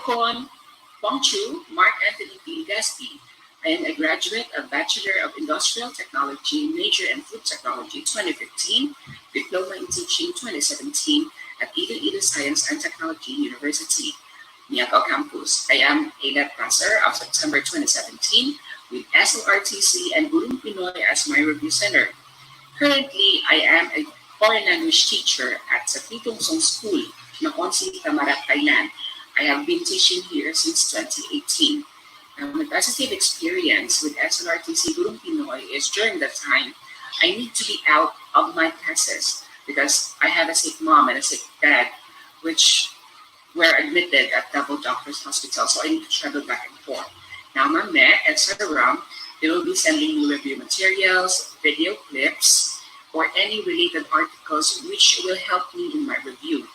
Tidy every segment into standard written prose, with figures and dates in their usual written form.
Kon Chu, Mark Anthony P. Gaspi. I am a graduate of Bachelor of Industrial Technology, major in Food Technology 2015, Diploma in Teaching 2017 at Iloilo Science and Technology University, Miagao Campus. I am a net passer of September 2017 with SLRTC and Gurung Pinoy as my review center. Currently, I am a foreign language teacher at Sapitong Song School, Nakhon City, Tamarat, Thailand. I have been teaching here since 2018. My positive experience with SLRTC Gurung Pinoy is during that time, I need to be out of my classes because I have a sick mom and a sick dad, which were admitted at Double Doctors Hospital, so I need to travel back and forth. Now, Mame and Sararam, they will be sending me review materials, video clips, or any related articles which will help me in my review.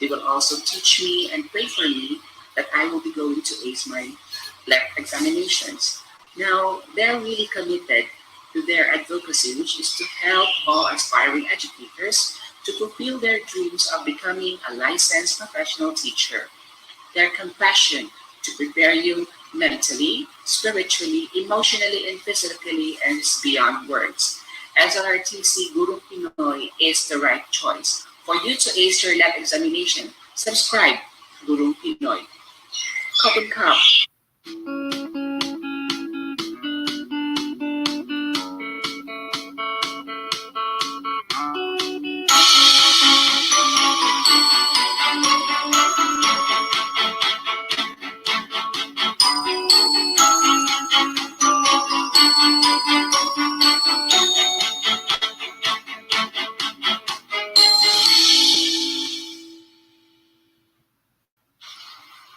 They will also teach me and pray for me that I will be going to ace my lab examinations. Now, they're really committed to their advocacy, which is to help all aspiring educators to fulfill their dreams of becoming a licensed professional teacher. Their compassion to prepare you mentally, spiritually, emotionally, and physically is beyond words. SLRTC Gurung Pinoy is the right choice. For you to ace your lab examination, subscribe to Gurung Pinoy. Kapag Kap.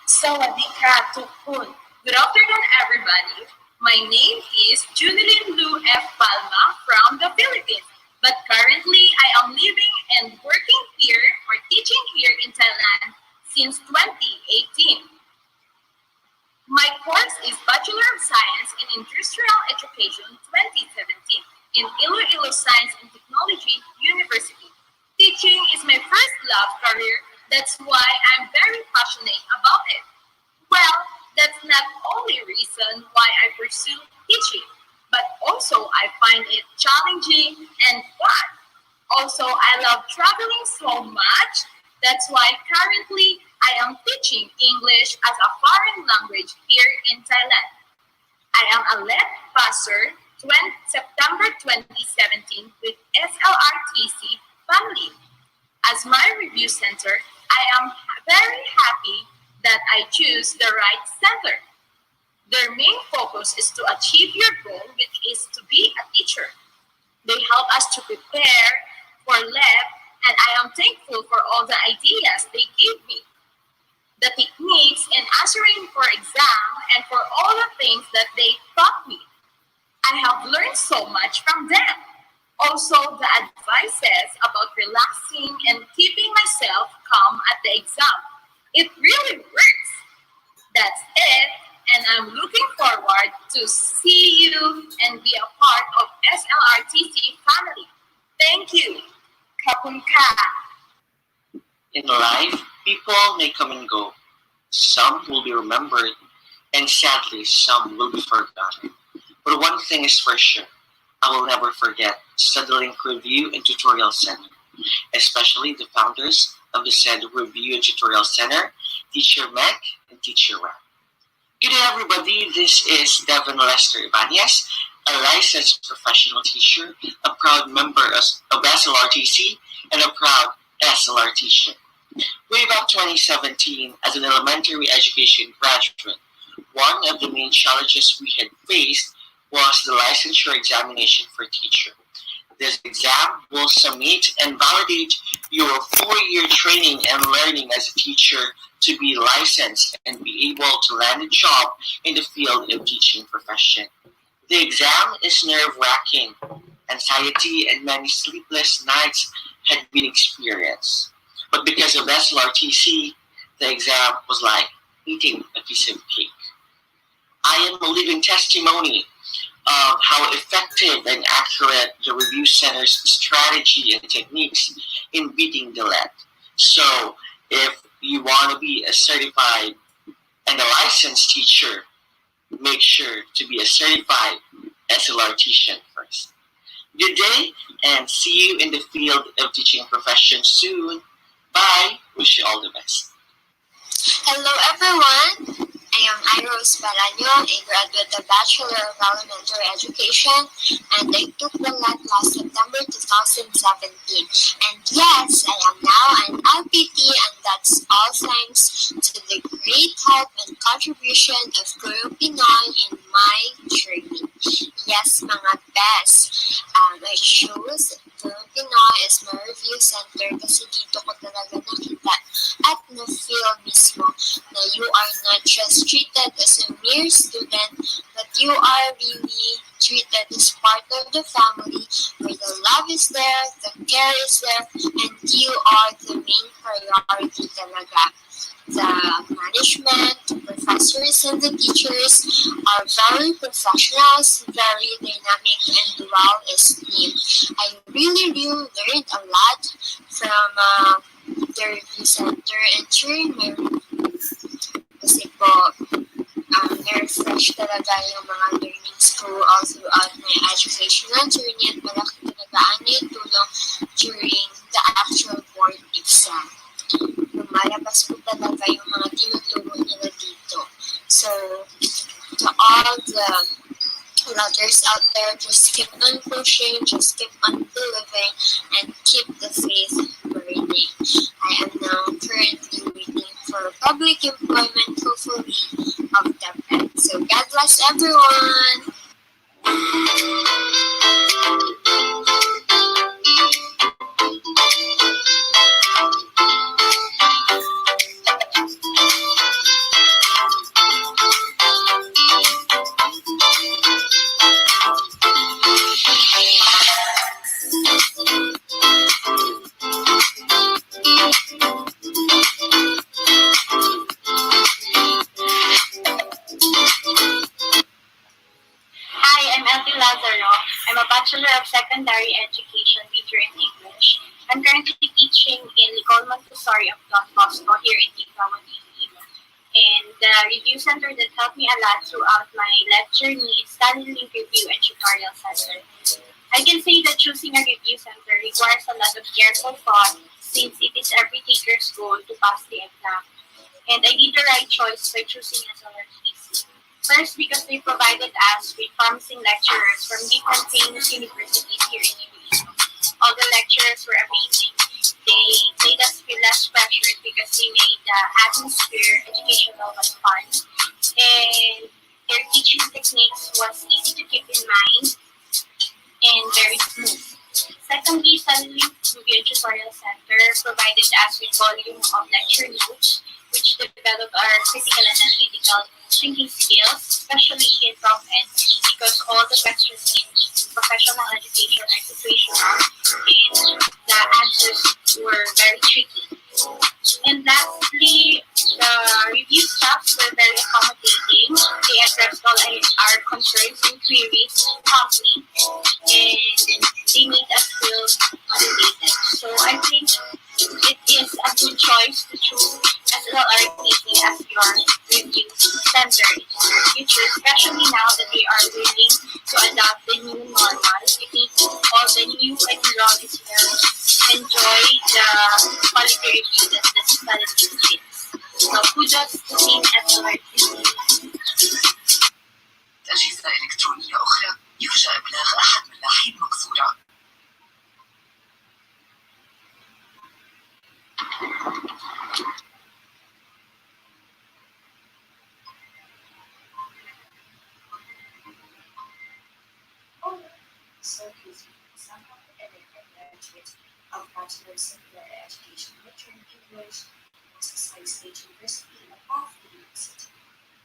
Sawadika Tukun. Good afternoon, everybody. My name is Junilyn Lu F. Palma from the Philippines, but currently I am living and working here or teaching here in Thailand since 2018. My course is Bachelor of Science in Industrial Education 2017 in Iloilo Science and Technology University. Teaching is my first love career. That's why I'm very passionate about it. Well, that's not only reason why I pursue teaching, but also I find it challenging and fun. Also, I love traveling so much. That's why currently I am teaching English as a foreign language here in Thailand. I am a lead passer September 2017 with SLRTC family. As my review center, I am very happy that I choose the right center. Their main focus is to achieve your goal, which is to be a teacher. They help us to prepare for lab, and I am thankful for all the ideas they give me. The techniques in answering for exam and for all the things that they taught me. I have learned so much from them. Also, the advices about relaxing and keeping myself calm at the exam. It really works. That's it, and I'm looking forward to see you and be a part of SLRTC family. Thank you. Kapag Kap. In life, people may come and go. Some will be remembered, and sadly, some will be forgotten. But one thing is for sure, I will never forget studying Review and Tutorial Center, especially the founders of the said Review and Tutorial Center, Teacher Mac and Teacher Ram. Good day, everybody. This is Devin Lester Ibanez, a licensed professional teacher, a proud member of SLRTC, and a proud SLR teacher. Way back 2017, as an elementary education graduate, one of the main challenges we had faced was the licensure examination for teacher. This exam will submit and validate your 4-year training and learning as a teacher to be licensed and be able to land a job in the field of teaching profession. The exam is nerve-wracking. Anxiety and many sleepless nights had been experienced. But because of SLRTC, the exam was like eating a piece of cake. I am a living testimony of how effective and accurate the Review Center's strategy and techniques in beating the lead. So, if you want to be a certified And a licensed teacher, make sure to be a certified SLR teacher first. Good day, and see you in the field of teaching profession soon. Bye. Wish you all the best. Hello everyone! I am Iros Balaño, a graduate of Bachelor of Elementary Education, and I took the LAT last September 2017. And yes, I am now an LPT, and that's all thanks to the great help and contribution of Guru Pinoy in my journey. Yes, mga best! I chose Guru Pinoy as my review center kasi dito ko talaga nakita at na-feel mismo na you are not just treated as a mere student, but you are really treated as part of the family where the love is there, the care is there, and you are the main priority talaga. The management, the professors, and the teachers are very professionals, very dynamic, and well esteemed. I really learned a lot from the review center, and during my kasi po, na-refresh talaga yung mga learnings ko all throughout my educational journey, at malaki talaga ang naitulong during the actual board exam. Lumalabas po talaga yung mga tinuturo nila dito. So, to all the letters out there, just keep on pushing, just keep on believing, and keep the faith burning. I am now currently waiting for public employment, hopefully, of DepEd. So God bless everyone! I'm a Bachelor of Secondary Education major in English. I'm currently teaching in Licol Montessori of Don Bosco here in Tigawad, Iloilo. And the review center that helped me a lot throughout my LET journey is Study-Link Review and Tutorial Center. I can say that choosing a review center requires a lot of careful thought since it is every taker's goal to pass the exam. And I did the right choice by choosing SLRTC. First, because they provided us with promising lecturers from different famous universities here in Iloilo. All the lecturers were amazing. They made us feel less pressured because they made the atmosphere educational but fun. And their teaching techniques was easy to keep in mind and very smooth. Secondly, Study-Link Review and Tutorial Center provided us with volume of lecture notes, which develop our critical and analytical thinking skills, especially in ProfEd, because all the questions in professional education are situational and the answers were very tricky. And lastly, the review staffs were very accommodating. They addressed all our concerns and queries promptly, and they made us feel motivated. So I think it is a good choice to choose SLRTC as your review center in the future, especially now that they are willing to adopt the new normal. I think all the new enrollees will enjoy the quality review that the study gives. So kudos to Team SLRTC. أجهزة إلكترونية أخرى يرجى إبلاغ أحد من لاحين مكسورة. Of Bachelor of Secondary Education major in English, State State University in Prof University.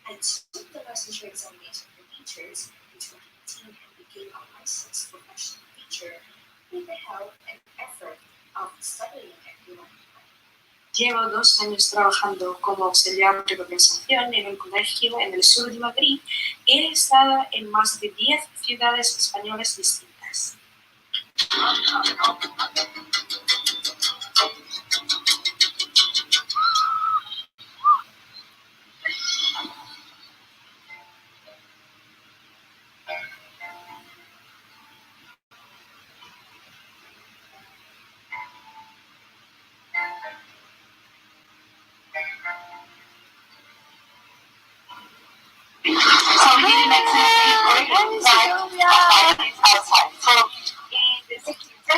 I took the licensure examination for teachers in 2018 and became a licensed professional teacher with the help and effort of studying everyone. Llevo 2 años trabajando como auxiliar de conversación en un colegio en el sur de Madrid y he estado en más de 10 ciudades españolas distintas.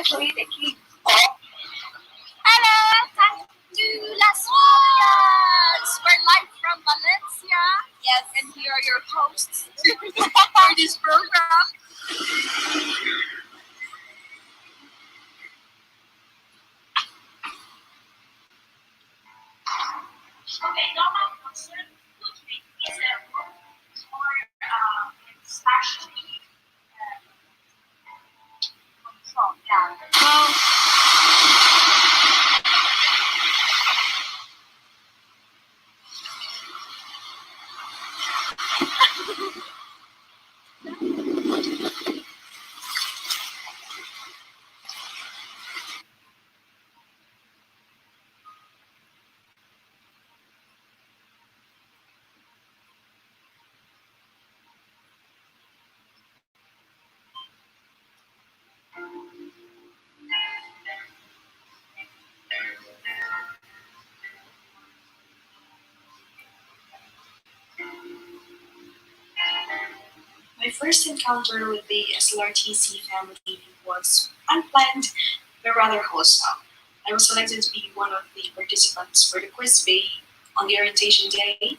actually taking. Hello, thank you, Las Vegas. We're live from Valencia. Yes, and we are your hosts for this program. Okay, normal concern footprint is a more it's actually control. Yeah. My first encounter with the SLRTC family was unplanned but rather wholesome. I was selected to be one of the participants for the quiz bay on the orientation day,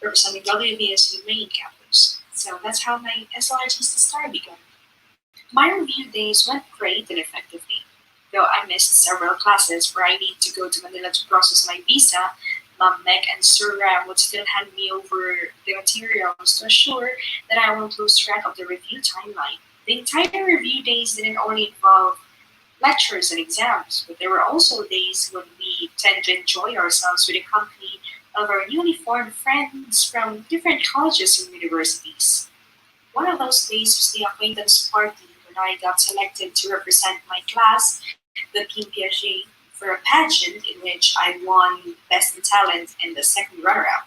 representing WBS in the main campus. So that's how my SLRTC start began. My review days went great and effectively. Though I missed several classes where I need to go to Manila to process my visa, Mom Meg and Sir Ram would still hand me over the materials to assure that I won't lose track of the review timeline. The entire review days didn't only involve lectures and exams, but there were also days when we tend to enjoy ourselves with the company of our newly formed friends from different colleges and universities. One of those days was the acquaintance party when I got selected to represent my class, the Team Piaget, for a pageant in which I won Best in Talent and the second runner-up.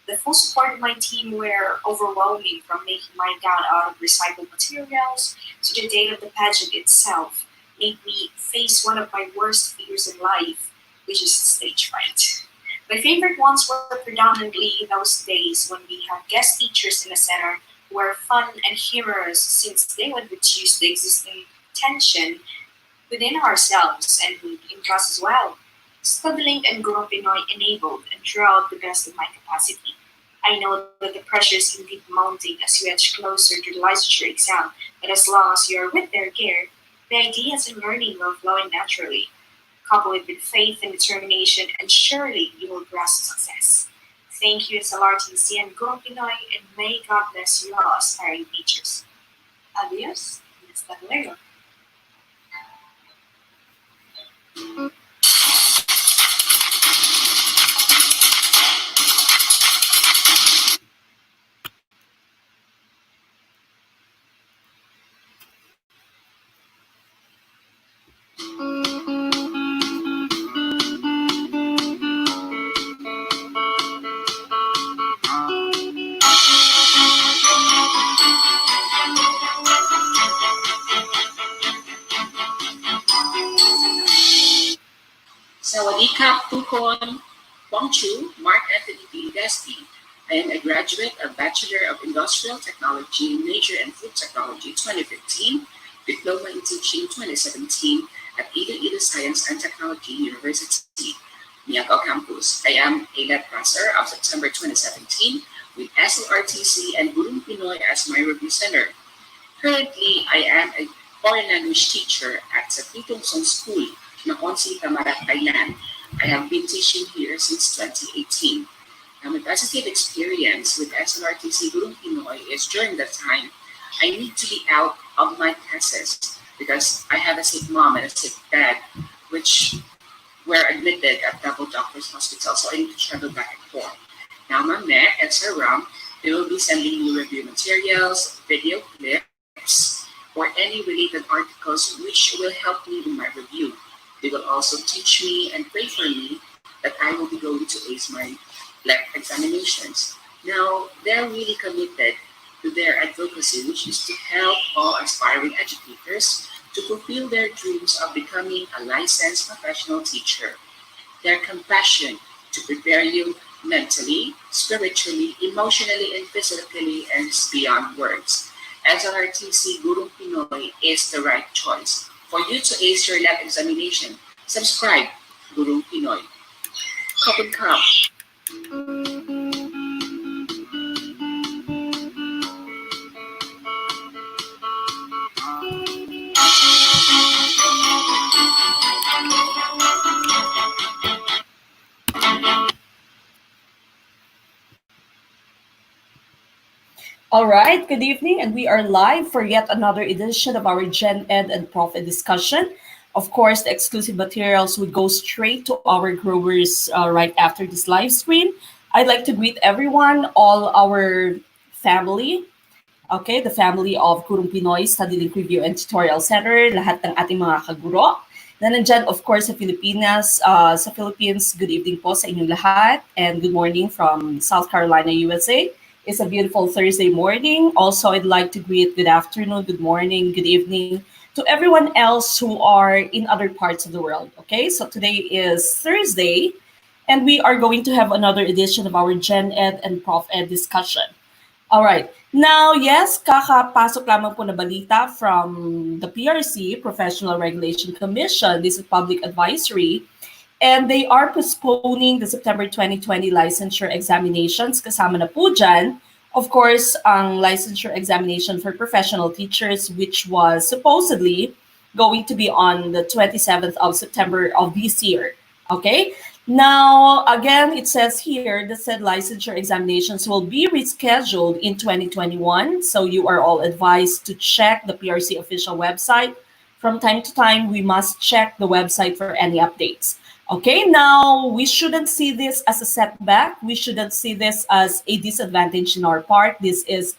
The full support of my team were overwhelming, from making my gown out of recycled materials to the day of the pageant itself, made me face one of my worst fears in life, which is stage fright. My favorite ones were predominantly those days when we had guest teachers in the center who were fun and humorous, since they would reduce the existing tension within ourselves and in class as well. Studying and Gurong Pinoy enabled and drew out the best of my capacity. I know that the pressure is indeed mounting as you edge closer to the licensure exam, but as long as you are with their care, the ideas and learning will flow in naturally. Couple it with faith and determination, and surely you will grasp success. Thank you, SLRTC and Gurong Pinoy, and may God bless you all, aspiring teachers. Adios, and hasta luego. Sawadee Tukon, Chu, Mark Anthony P. Desti. I am a graduate of Bachelor of Industrial Technology, major in Food Technology 2015, Diploma in Teaching 2017 at Iloilo Science and Technology University, Miagao Campus. I am a lead passer of September 2017 with SLRTC and Gurong Pinoy as my review center. Currently, I am a foreign language teacher at Sa Pitong School, Nakonsi, Tamarat, Thailand. I have been teaching here since 2018. My positive experience with SLRTC Gurong Pinoy is during that time, I need to be out of my classes because I have a sick mom and a sick dad, which were admitted at Double Doctors Hospital, so I need to travel back and forth. Now, Ma'am Meg and Sir Ram, they will be sending me review materials, video clips, or any related articles which will help me in my review. They will also teach me and pray for me that I will be going to ace my examinations. Now, they're really committed to their advocacy, which is to help all aspiring educators to fulfill their dreams of becoming a licensed professional teacher. Their compassion to prepare you mentally, spiritually, emotionally, and physically is beyond words. SLRTC Gurong Pinoy is the right choice. For you to ace your lab examination, subscribe Gurong Pinoy. Kapag ka. All right, good evening, and we are live for yet another edition of our GenEd and ProfEd discussion. Of course, the exclusive materials would go straight to our growers right after this live stream. I'd like to greet everyone, all our family, okay, the family of Gurong Pinoy Study Link Review and Tutorial Center, lahat ng ating mga kaguro na nandyan, of course, sa Pilipinas, sa Philippines. Good evening po sa inyong lahat, and good morning from South Carolina, USA. It's a beautiful Thursday morning. Also, I'd like to greet good afternoon, good morning, good evening to everyone else who are in other parts of the world. Okay, so today is Thursday, and we are going to have another edition of our GenEd and ProfEd discussion. All right. Now, yes, kakapasok lamang po na balita from the PRC, Professional Regulation Commission. This is public advisory. And they are postponing the September 2020 licensure examinations. Kasama na po dyan, of course, ang licensure examination for professional teachers, which was supposedly going to be on the 27th of September of this year. Okay? Now, again, it says here that said licensure examinations will be rescheduled in 2021. So you are all advised to check the PRC official website. From time to time, we must check the website for any updates. Okay, now we shouldn't see this as a setback. We shouldn't see this as a disadvantage in our part. This is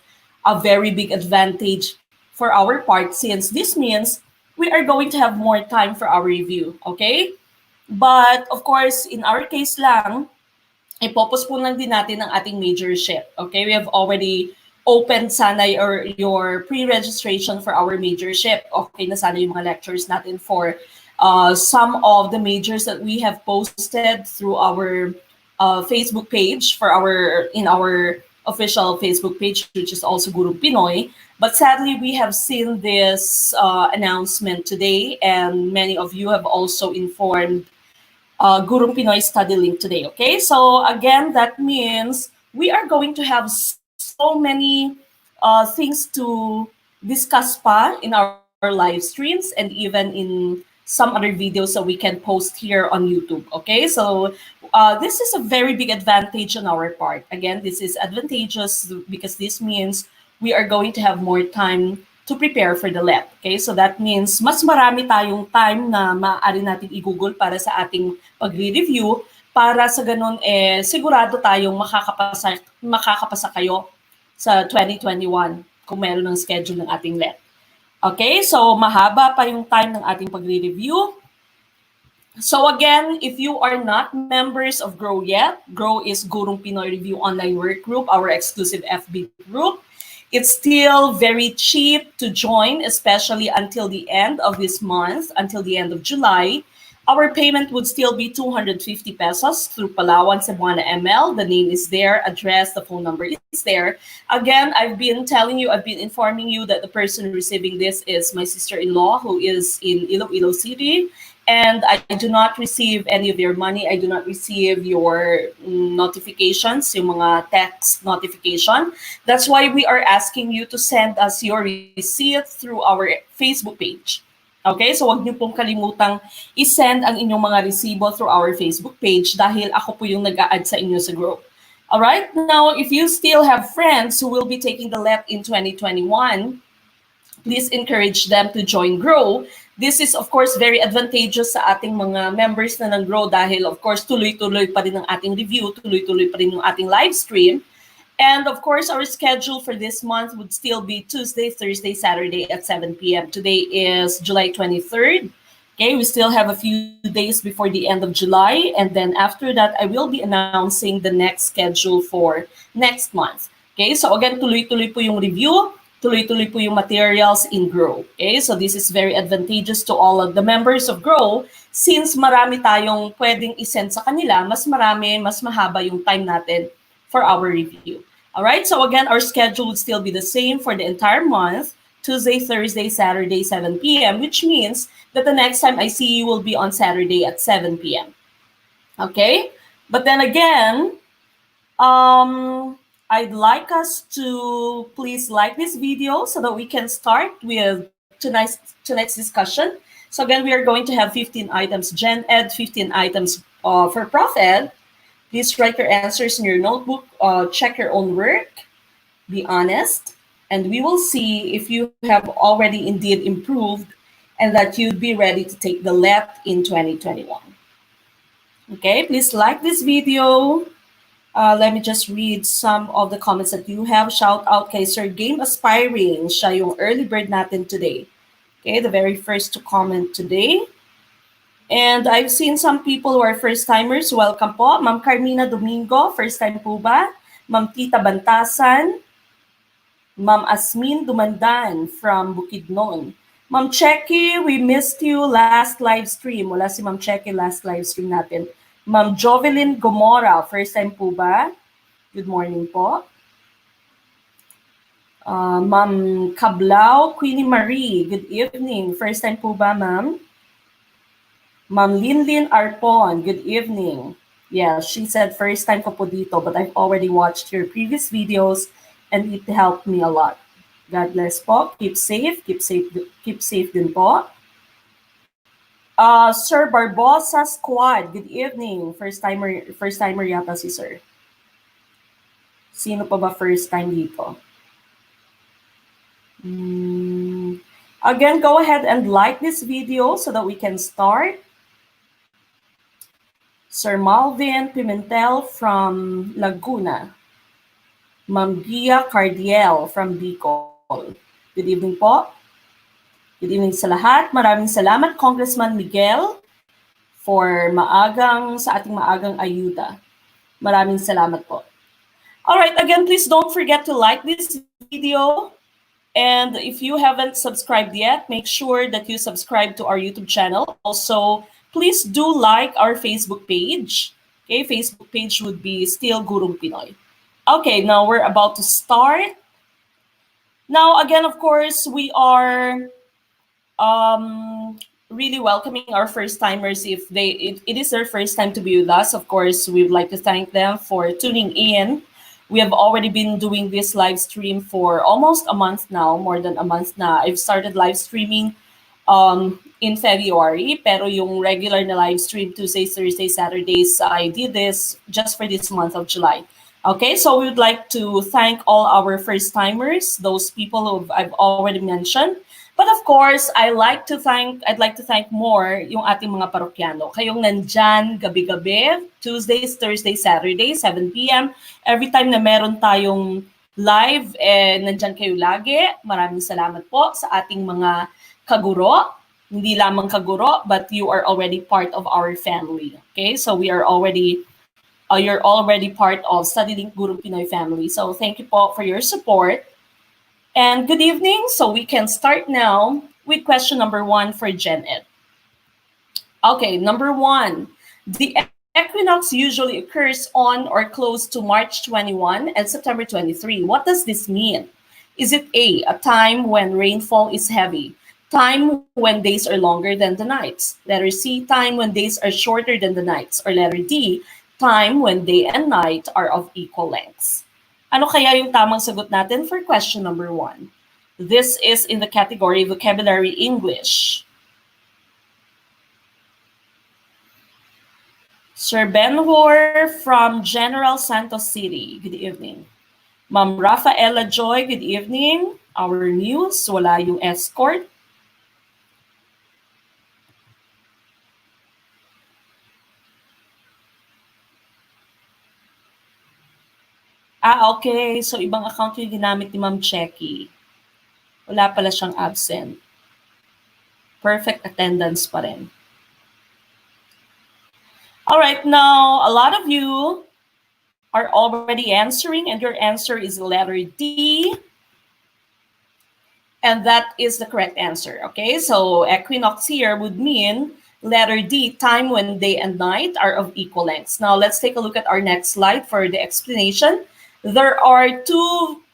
a very big advantage for our part, since this means we are going to have more time for our review. Okay? But of course, in our case lang, ipopostpone lang din natin ang ating majorship. Okay? We have already opened sana your pre-registration for our majorship. Okay na sana yung mga lectures natin for some of the majors that we have posted through our Facebook page in our official Facebook page, which is also Gurong Pinoy. But sadly, we have seen this announcement today, and many of you have also informed Gurong Pinoy Study Link today. Okay, so again, that means we are going to have so many things to discuss pa in our live streams, and even in some other videos that we can post here on YouTube. Okay, so this is a very big advantage on our part. Again, this is advantageous because this means we are going to have more time to prepare for the LEP. Okay, so that means mas marami tayong time na maaari natin i-google para sa ating pagre-review, para sa ganun sigurado tayong makakapasa kayo sa 2021 kung meron ng schedule ng ating LEP. Okay, so mahaba pa yung time ng ating pagre-review. So again, if you are not members of GROW yet, GROW is Gurong Pinoy Review Online Work Group, our exclusive FB group. It's still very cheap to join, especially until the end of this month, until the end of July. Our payment would still be 250 pesos through Palawan, Cebuana ML. The name is there, address, the phone number is there. Again, I've been informing you that the person receiving this is my sister-in-law, who is in Iloilo City. And I do not receive any of your money. I do not receive your notifications, yung mga text notification. That's why we are asking you to send us your receipt through our Facebook page. Okay, so wag niyo pong kalimutang i-send ang inyong mga resibo through our Facebook page dahil ako po yung nag-a-add sa inyo sa group. Alright, now if you still have friends who will be taking the LEP in 2021, please encourage them to join GROW. This is of course very advantageous sa ating mga members na ng GROW dahil of course tuloy-tuloy pa rin ang ating review, tuloy-tuloy pa rin yung ating live stream. And of course, our schedule for this month would still be Tuesday, Thursday, Saturday at 7 p.m. Today is July 23rd. Okay, we still have a few days before the end of July. And then after that, I will be announcing the next schedule for next month. Okay, so again, tuloy-tuloy po yung review, tuloy-tuloy po yung materials in GROW. Okay, so this is very advantageous to all of the members of GROW since marami tayong pwedeng isend sa kanila, mas marami, mas mahaba yung time natin for our review. All right, so again, our schedule would still be the same for the entire month. Tuesday, Thursday, Saturday, 7 p.m., which means that the next time I see you will be on Saturday at 7 p.m. Okay? But then again, I'd like us to please like this video so that we can start with tonight's discussion. So again, we are going to have 15 items, Gen Ed, 15 items for ProfEd. Please write your answers in your notebook, check your own work, be honest, and we will see if you have already indeed improved and that you'd be ready to take the LET in 2021. Okay, please like this video. Let me just read some of the comments that you have. Shout out kay Sir Game Aspiring. Siya yung early bird natin today. Okay, the very first to comment today. And I've seen some people who are first-timers. Welcome po. Ma'am Carmina Domingo, first time po ba? Ma'am Tita Bantasan. Ma'am Asmin Dumandan from Bukidnon. Ma'am Checky, we missed you last live stream. Wala si Ma'am Checky last live stream natin. Ma'am Jovelyn Gomora, first time po ba? Good morning po. Ma'am Kablao Queenie Marie, good evening. First time po ba, ma'am? Ma'am Linlin Arpon, good evening. Yeah, she said first time ko po dito, but I've already watched your previous videos and it helped me a lot. God bless po. Keep safe din po. Sir Barbosa Squad, good evening. First timer yata si Sir. Sino pa ba first time dito? Again, go ahead and like this video so that we can start. Sir Malvin Pimentel from Laguna. Ma'am Gia Cardiel from Bicol. Good evening po. Good evening sa lahat. Maraming salamat, Congressman Miguel, for sa ating maagang ayuda. Maraming salamat po. All right, again, please don't forget to like this video. And if you haven't subscribed yet, make sure that you subscribe to our YouTube channel. Also, please do like our Facebook page. Okay, Facebook page would be Still Gurong Pinoy. Okay, now we're about to start. Now, again, of course, we are really welcoming our first-timers. If it is their first time to be with us, of course, we would like to thank them for tuning in. We have already been doing this live stream for almost a month now, more than a month na. I've started live streaming in February, pero yung regular na live stream, Tuesdays, Thursdays, Saturdays, I did this just for this month of July. Okay, so we would like to thank all our first-timers, those people who I've already mentioned. But of course, I'd like to thank more yung ating mga parokyano. Kayong nandyan gabi-gabi, Tuesdays, Thursdays, Saturdays, 7 p.m. Every time na meron tayong live, nandyan kayo lagi. Maraming salamat po sa ating mga kaguro. Hindi lamang kaguro, but you are already part of our family. Okay, so we are already, you're already part of Studying Gurong Pinoy family. So thank you po for your support. And good evening. So we can start now with question number 1 for GenEd. Okay, number 1. The equinox usually occurs on or close to March 21 and September 23. What does this mean? Is it A, a time when rainfall is heavy? Time when days are longer than the nights? Letter C, time when days are shorter than the nights? Or letter D, time when day and night are of equal lengths? Ano kaya yung tamang sagot natin for question number 1? This is in the category Vocabulary English. Sir Ben-Hur from General Santos City, good evening. Ma'am Rafaela Joy, good evening. Our news, wala yung escort. Okay. So, ibang account yung ginamit ni Ma'am Checky. Wala pala siyang absent. Perfect attendance pa rin. All right. Now, a lot of you are already answering, and your answer is letter D. And that is the correct answer. Okay. So, equinox here would mean letter D, time when day and night are of equal lengths. Now, let's take a look at our next slide for the explanation. There are two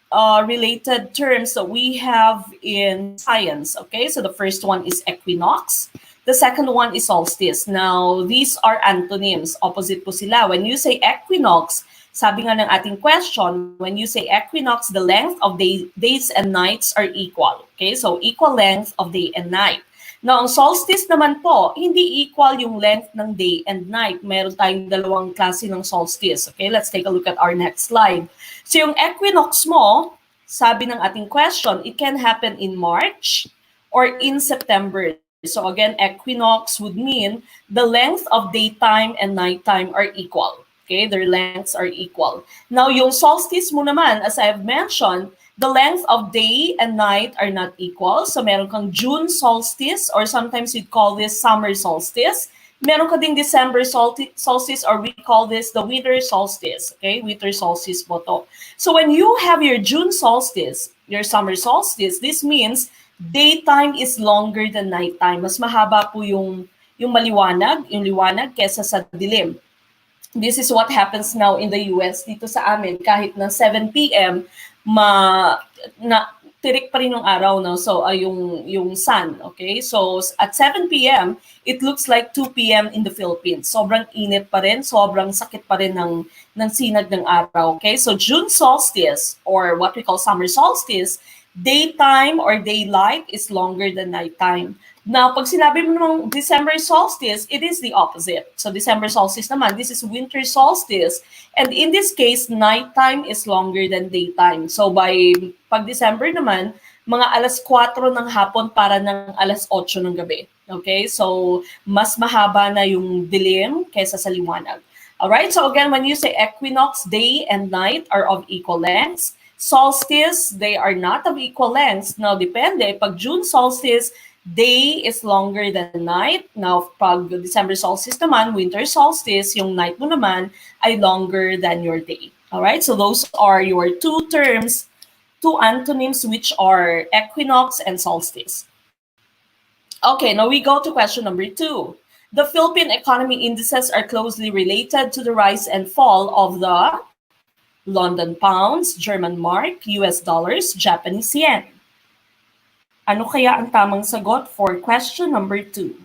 related terms that we have in science. Okay, so the first one is equinox. The second one is solstice. Now, these are antonyms. Opposite po sila. When you say equinox, sabi nga ng ating question, when you say equinox, the length of days and nights are equal. Okay, so equal length of day and night. Now, ang solstice naman po, hindi equal yung length ng day and night. Meron tayong dalawang klase ng solstice. Okay, let's take a look at our next slide. So yung equinox mo, sabi ng ating question, it can happen in March or in September. So again, equinox would mean the length of daytime and nighttime are equal. Okay, their lengths are equal. Now, yung solstice mo naman, as I have mentioned, the length of day and night are not equal. So meron kang June solstice, or sometimes we call this summer solstice. Meron ka ding December solstice, or we call this the winter solstice. Okay, winter solstice po to. So when you have your June solstice, your summer solstice, this means daytime is longer than nighttime. Mas mahaba po yung liwanag kesa sa dilim. This is what happens now in the US. Dito sa amin, kahit na 7 p.m., tirik pa rin yung araw, no? So, yung sun, okay? So, at 7 p.m., it looks like 2 p.m. in the Philippines. Sobrang init pa rin, sobrang sakit pa rin ng sinag ng araw, okay? So, June solstice, or what we call summer solstice, daytime or daylight is longer than nighttime. Now, pag sinabi mo ng December solstice, it is the opposite. So, December solstice naman, this is winter solstice. And in this case, nighttime is longer than daytime. So, pag December naman, mga alas 4 ng hapon para ng alas 8 ng gabi. Okay? So, mas mahaba na yung dilim kaysa sa liwanag. Alright? So, again, when you say equinox, day and night are of equal lengths. Solstice, they are not of equal lengths. Now, depende. Pag June solstice, day is longer than night. Now, pag December solstice naman, winter solstice, yung night mo naman ay longer than your day. Alright, so those are your two terms, two antonyms, which are equinox and solstice. Okay, now we go to question number 2. The Philippine economy indices are closely related to the rise and fall of the London pounds, German mark, US dollars, Japanese yen. Ano kaya ang tamang sagot for question number 2?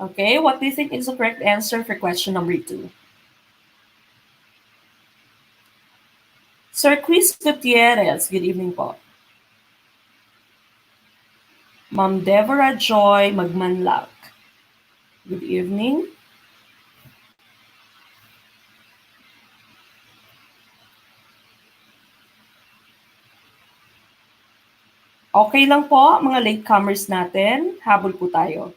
Okay, what do you think is the correct answer for question number 2? Sir Chris Gutierrez, good evening po. Ma'am Deborah Joy Magmanlak, good evening. Okay lang po, mga latecomers natin. Habol po tayo.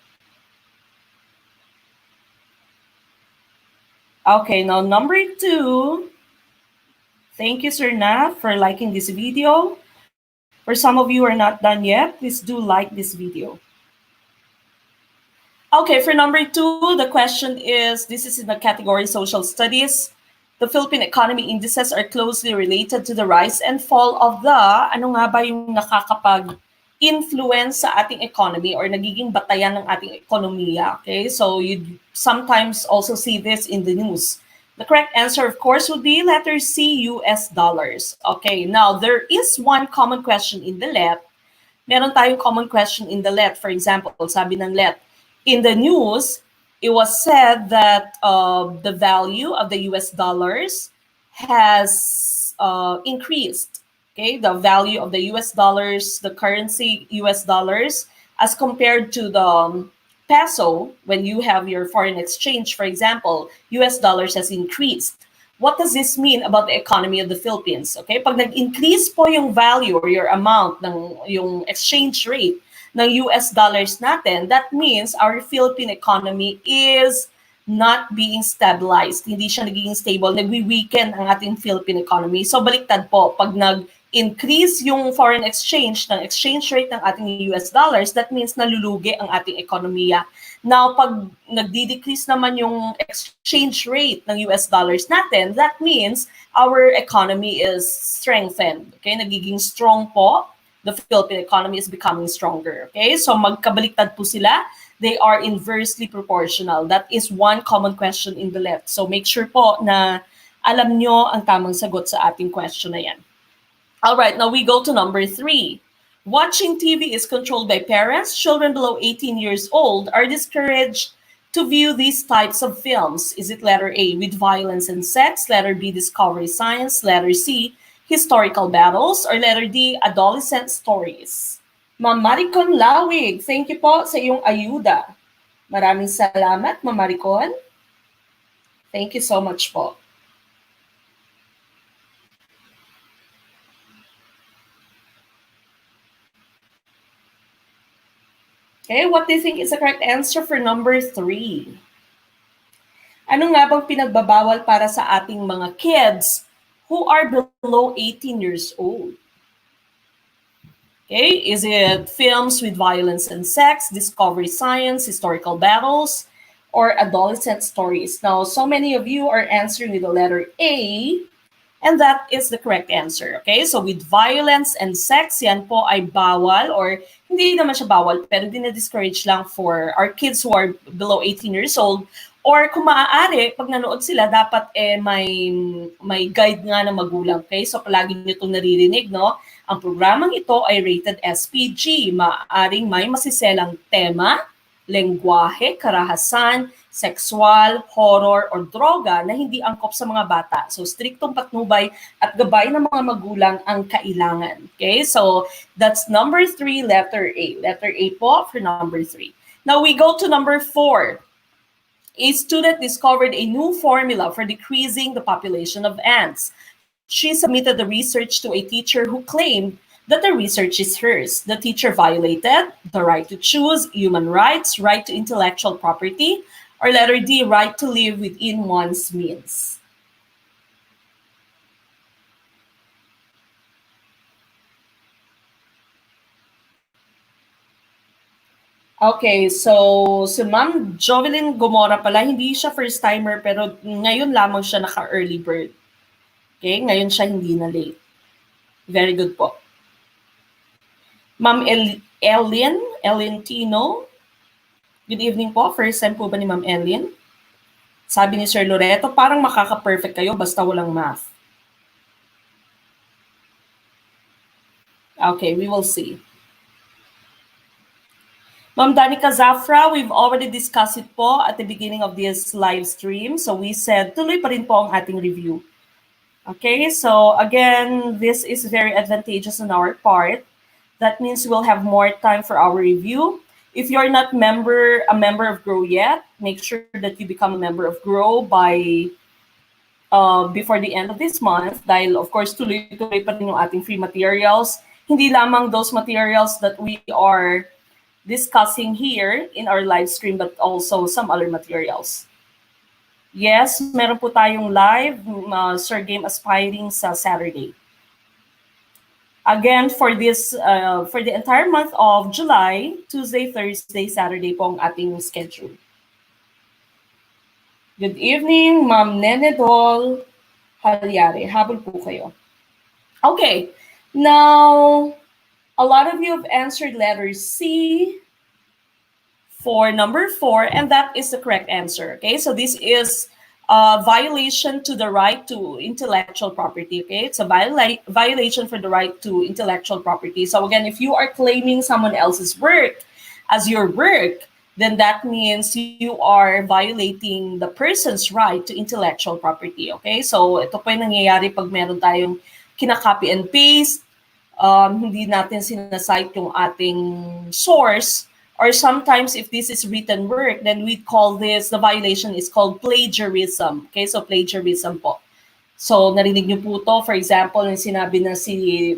Okay, now number 2. Thank you, Sir Nat, for liking this video. For some of you who are not done yet, please do like this video. Okay, for number 2, the question is, this is in the category Social Studies. The Philippine economy indices are closely related to the rise and fall of the, ano nga ba yung nakakapag-influence sa ating economy or nagiging batayan ng ating ekonomiya, okay? So you sometimes also see this in the news. The correct answer, of course, would be letter C, US dollars. Okay, now there is one common question in the LET. Meron tayong common question in the LET. For example, sabi ng LET, in the news, it was said that the value of the US dollars has increased. Okay, the value of the US dollars, the currency US dollars, as compared to the peso, when you have your foreign exchange, for example, US dollars has increased. What does this mean about the economy of the Philippines? Okay, pag nag-increase po yung value or your amount ng yung exchange rate ng US dollars natin, that means our Philippine economy is not being stabilized. Hindi siya nagiging stable. Nagwi-weaken ang ating Philippine economy. So baliktad po, pag nag-increase yung foreign exchange ng exchange rate ng ating US dollars, that means nalulugi ang ating ekonomiya. Now, pag nagdi-decrease naman yung exchange rate ng US dollars natin, that means our economy is strengthened. Okay, nagiging strong po. The Philippine economy is becoming stronger. Okay, so magkabaliktad po sila. they are inversely proportional. That is one common question in the left. So make sure po na alam nyo ang tamang sagot sa ating question na yan. All right, now we go to number 3. Watching TV is controlled by parents. Children below 18 years old are discouraged to view these types of films. Is it letter A, with violence and sex, letter B, discovery science, letter C, historical battles, or letter D, adolescent stories? Ma'am Maricon Lawig, thank you po sa iyong ayuda. Maraming salamat, Ma'am Maricon. Thank you so much po. Okay, what do you think is the correct answer for number 3? Ano nga bang pinagbabawal para sa ating mga kids who are below 18 years old? Okay, is it films with violence and sex, discovery science, historical battles, or adolescent stories? Now, so many of you are answering with the letter A, and that is the correct answer. Okay, so with violence and sex, yan po ay bawal, or hindi naman siya bawal, pero dinadiscourage lang for our kids who are below 18 years old. Or kung maaari, pag nanood sila, dapat may guide nga na magulang. Okay, so palagi nyo itong naririnig, no? Ang programang ito ay rated SPG. Maaaring may masiselang tema, lengguwahe, karahasan, sexual, horror, or droga na hindi angkop sa mga bata. So, striktong patnubay at gabay ng mga magulang ang kailangan. Okay, so that's number 3, letter A. Letter A po for number 3. Now, we go to number 4. A student discovered a new formula for decreasing the population of ants. She submitted the research to a teacher who claimed that the research is hers. The teacher violated the right to choose, human rights, right to intellectual property, or letter D, right to live within one's means. Okay, so si Ma'am Jovelyn Gomora pala, hindi siya first timer pero ngayon lamang siya naka-early bird. Okay, ngayon siya hindi na late. Very good po. Ma'am Elin Tino. Good evening po. First time po ba ni Ma'am Elin? Sabi ni Sir Loreto, parang makaka-perfect kayo basta walang math. Okay, we will see. Ma'am Danica Zafra, we've already discussed it po at the beginning of this live stream. So we said, tuloy pa rin po ang ating review. Okay, so again, this is very advantageous on our part. That means we'll have more time for our review. If you're not a member of GROW yet, make sure that you become a member of GROW by before the end of this month. Dahil of course, tuloy-tuloy pa rin yung ating free materials. Hindi lamang those materials that we are discussing here in our live stream, but also some other materials. Yes, meron po tayong live Sir Game Aspiring sa Saturday. Again, for the entire month of July, Tuesday, Thursday, Saturday po ang ating schedule. Good evening, Ma'am Nenedol Halyari. Habol po kayo. Okay, now, a lot of you have answered letter C for number 4, and that is the correct answer. Okay, so this is a violation to the right to intellectual property. Okay, it's a violation for the right to intellectual property. So again, if you are claiming someone else's work as your work, then that means you are violating the person's right to intellectual property. Okay, so ito po yung nangyayari pag meron tayong kinakopy and paste, hindi natin sinasite yung ating source, or sometimes if this is written work, then we call this, the violation is called plagiarism. Okay, so plagiarism po. So narinig niyo po to, for example, yung sinabi na si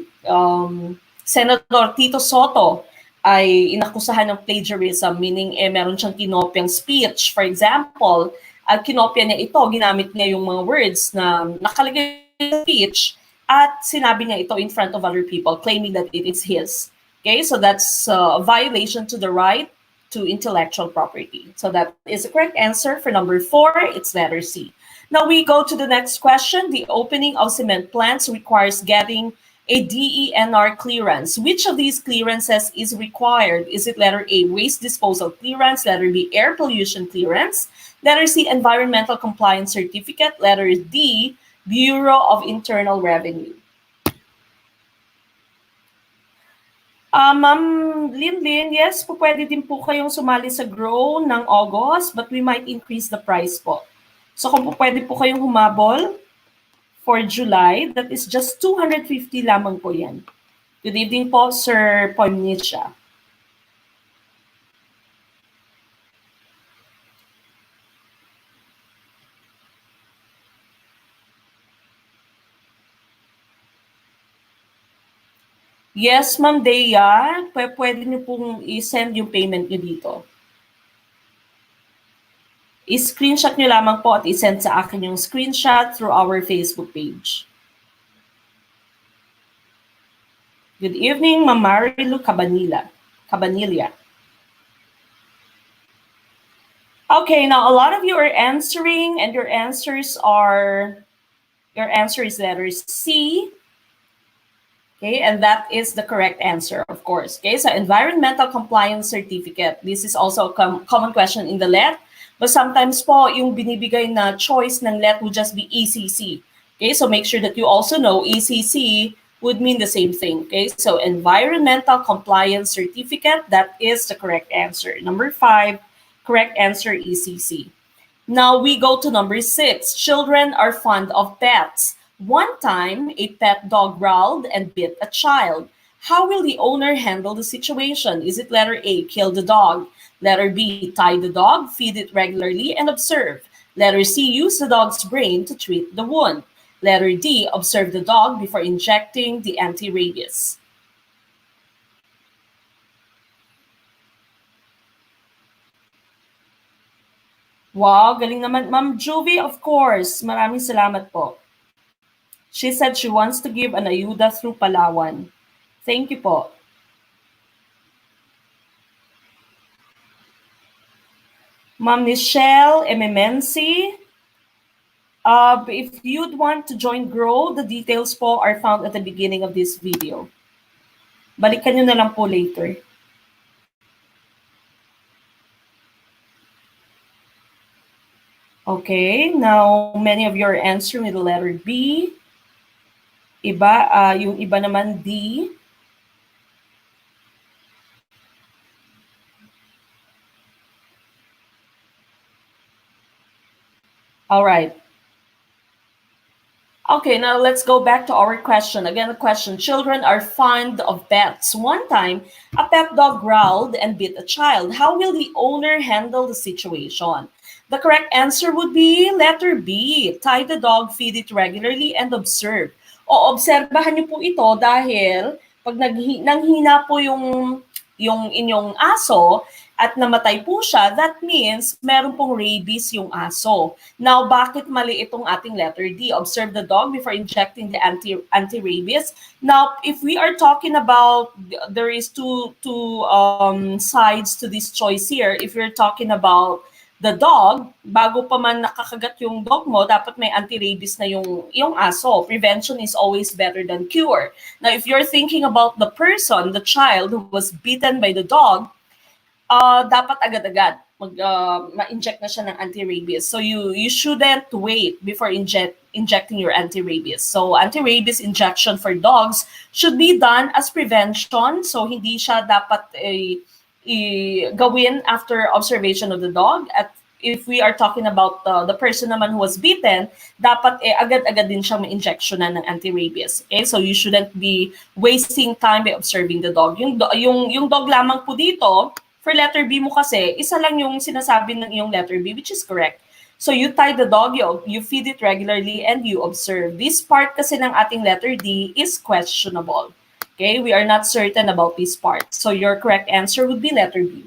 Senator Tito Soto ay inakusahan ng plagiarism, meaning meron siyang kinopyang speech. For example, kinopya niya ito, ginamit niya yung mga words na nakalagay sa speech, at sinabi niya ito in front of other people, claiming that it is his. Okay, so that's a violation to the right to intellectual property. So that is the correct answer for number 4. It's letter C. Now we go to the next question. The opening of cement plants requires getting a DENR clearance. Which of these clearances is required? Is it letter A, waste disposal clearance, letter B, air pollution clearance, letter C, environmental compliance certificate, letter D, Bureau of Internal Revenue? Ma'am Linlin, yes, po pwede din po kayong sumali sa Grow ng August, but we might increase the price po. So kung po pwede po kayong humabol for July, that is just 250 lamang po yan. Good evening po, Sir Poimnisha. Yes, Ma'am Dea, pwede niyo pong i-send yung payment niyo dito. I-screenshot niyo lamang po at i-send sa akin yung screenshot through our Facebook page. Good evening, Ma'am Marilu Cabanilla. Okay, now a lot of you are answering, and your answer is letter C. Okay, and that is the correct answer, of course. Okay, so environmental compliance certificate. This is also a common question in the LET, but sometimes po, yung binibigay na choice ng LET would just be ECC. Okay, so make sure that you also know ECC would mean the same thing. Okay, so environmental compliance certificate, that is the correct answer. Number 5, correct answer, ECC. Now we go to number 6. Children are fond of pets. One time, a pet dog growled and bit a child. How will the owner handle the situation? Is it letter A, kill the dog? Letter B, tie the dog, feed it regularly, and observe. Letter C, use the dog's brain to treat the wound. Letter D, observe the dog before injecting the anti-rabies. Wow, galing naman. Ma'am Juvie, of course. Maraming salamat po. She said she wants to give an ayuda through Palawan. Thank you po. Ma'am Michelle Ememensi, if you'd want to join Grow, the details po are found at the beginning of this video. Balikan nyo na lang po later. Okay, now many of you are answering with the letter B. Yung iba naman D. All right. Okay, now let's go back to our question. Again, the question, children are fond of pets. One time, a pet dog growled and bit a child. How will the owner handle the situation? The correct answer would be letter B. Tie the dog, feed it regularly, and observe. O obserbahan niyo po ito dahil pag nanghina po yung inyong aso at namatay po siya, that means meron pong rabies yung aso. Now, bakit mali itong ating letter D? Observe the dog before injecting the anti-rabies. Now, if we are talking about, there is two sides to this choice here. If you're talking about the dog, bago pa man nakakagat yung dog mo, dapat may anti-rabies na yung aso. Prevention is always better than cure. Now, if you're thinking about the person, the child who was bitten by the dog, dapat agad-agad ma-inject na siya ng anti-rabies. So you shouldn't wait before injecting your anti-rabies. So anti-rabies injection for dogs should be done as prevention. So hindi siya dapat gawin after observation of the dog. At if we are talking about the person naman who was bitten, dapat agad-agad din siya ma-injectionan ng anti-rabies. Okay? So you shouldn't be wasting time by observing the dog. Yung dog lamang po dito, for letter B mo kasi, isa lang yung sinasabi ng iyong letter B, which is correct. So you tie the dog, you feed it regularly, and you observe. This part kasi ng ating letter D is questionable. Okay, we are not certain about this part. So your correct answer would be letter B.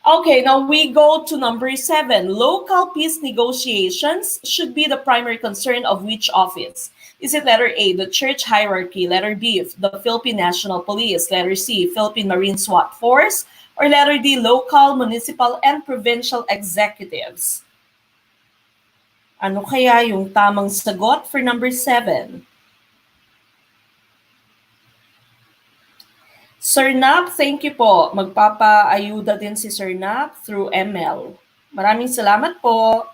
Okay, now we go to number 7. Local peace negotiations should be the primary concern of which office? Is it letter A, the church hierarchy, letter B, the Philippine National Police, letter C, Philippine Marine SWAT Force, or letter D, local, municipal, and provincial executives? Ano kaya yung tamang sagot for number 7? Sir Nap, thank you po. Magpapaayuda din si Sir Nap through ML. Maraming salamat po.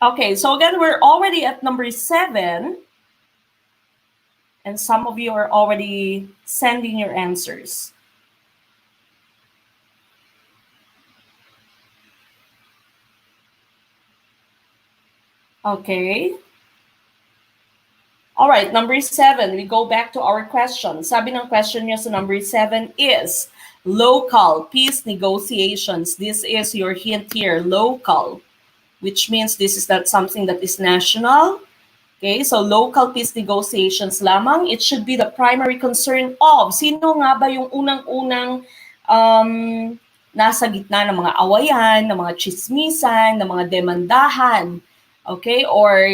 Okay, so again, we're already at number 7. And some of you are already sending your answers. Okay. All right, number 7, we go back to our question. Sabi ng question niya sa number 7 is local peace negotiations. This is your hint here, local, which means this is not something that is national. Okay, so local peace negotiations lamang. It should be the primary concern of. Sino nga ba yung unang-unang nasa gitna ng mga awayan, ng mga chismisan, ng mga demandahan? Okay, or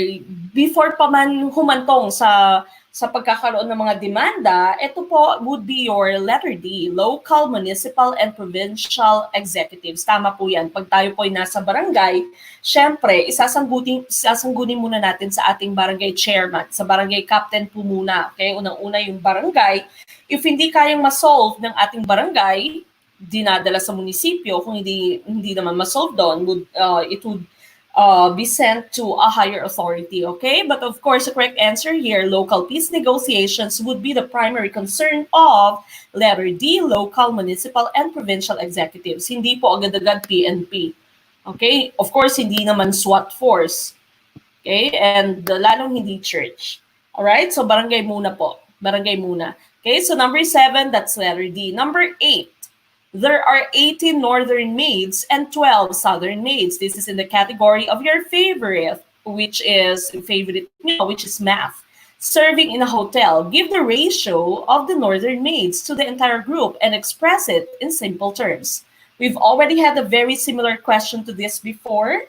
before pa man humantong sa pagkakaroon ng mga demanda, ito po would be your letter D, local, municipal, and provincial executives. Tama po yan. Pag tayo po ay nasa barangay, syempre, isasanggunin muna natin sa ating barangay chairman, sa barangay captain po muna. Okay, unang-una yung barangay. If hindi kayang ma-solve ng ating barangay, dinadala sa munisipyo. Kung hindi naman ma-solve doon, it would be sent to a higher authority, okay? But of course, the correct answer here, local peace negotiations would be the primary concern of letter D, local, municipal, and provincial executives. Hindi po agad-agad PNP. Okay? Of course, hindi naman SWAT force. Okay? And lalong hindi church. Alright? So, barangay muna po. Barangay muna. Okay? So, number 7, that's letter D. Number 8. There are 18 northern maids and 12 southern maids. This is in the category of your favorite, which is math. Serving in a hotel. Give the ratio of the northern maids to the entire group and express it in simple terms. We've already had a very similar question to this before.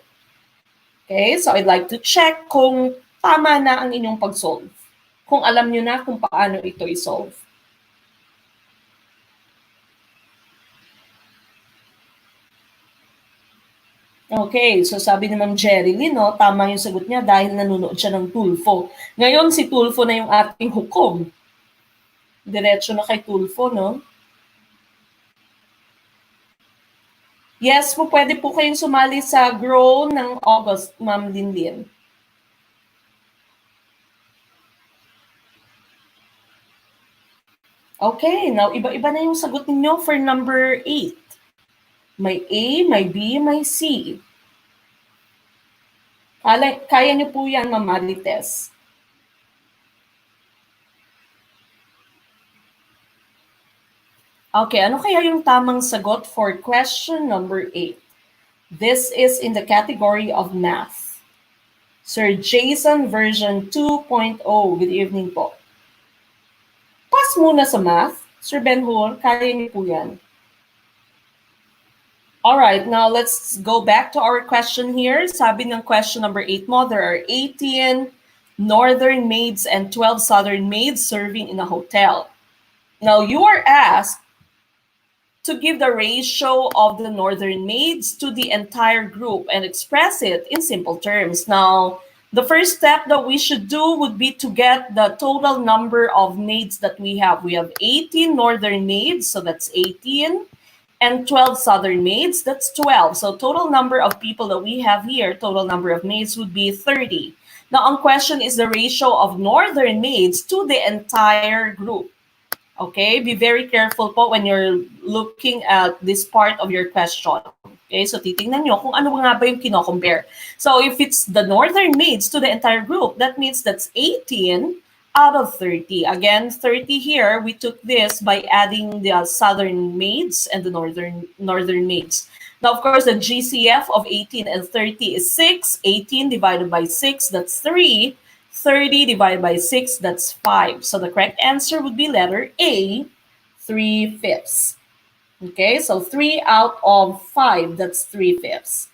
Okay, so I'd like to check kung tama na ang inyong pag-solve. Kung alam nyo na kung paano ito i-solve. Okay, so sabi ni Ma'am Jerry Lynn, no, tama yung sagot niya dahil nanonood siya ng Tulfo. Ngayon, si Tulfo na yung ating hukom. Diretso na kay Tulfo, no? Yes po, pwede po kayong sumali sa Grow ng August, Ma'am Linlin. Okay, now iba-iba na yung sagot ninyo for number 8. May A, may B, may C. Kaya niyo po yan, Ma'am Marites. Okay, ano kaya yung tamang sagot for question number 8? This is in the category of math. Sir Jason version 2.0. Good evening po. Pass muna sa math. Sir Ben-Hur, kaya niyo po yan. All right, now let's go back to our question here. Sabi ng question number 8 mo, there are 18 northern maids and 12 southern maids serving in a hotel. Now, you are asked to give the ratio of the northern maids to the entire group and express it in simple terms. Now, the first step that we should do would be to get the total number of maids that we have. We have 18 northern maids, so that's 18. And 12 southern maids, that's 12. So total number of people that we have here, total number of maids would be 30. Now, ang question is the ratio of northern maids to the entire group. Okay, be very careful po when you're looking at this part of your question. Okay, so titingnan nyo kung ano nga ba yung kino-compare. So if it's the northern maids to the entire group, that means that's 18 out of 30. Again, 30 here, we took this by adding the southern maids and the northern maids. Now, of course, the GCF of 18 and 30 is 6. 18 divided by 6, that's 3. 30 divided by 6, that's 5. So the correct answer would be letter A, 3/5. Okay, so 3 out of 5, that's 3/5.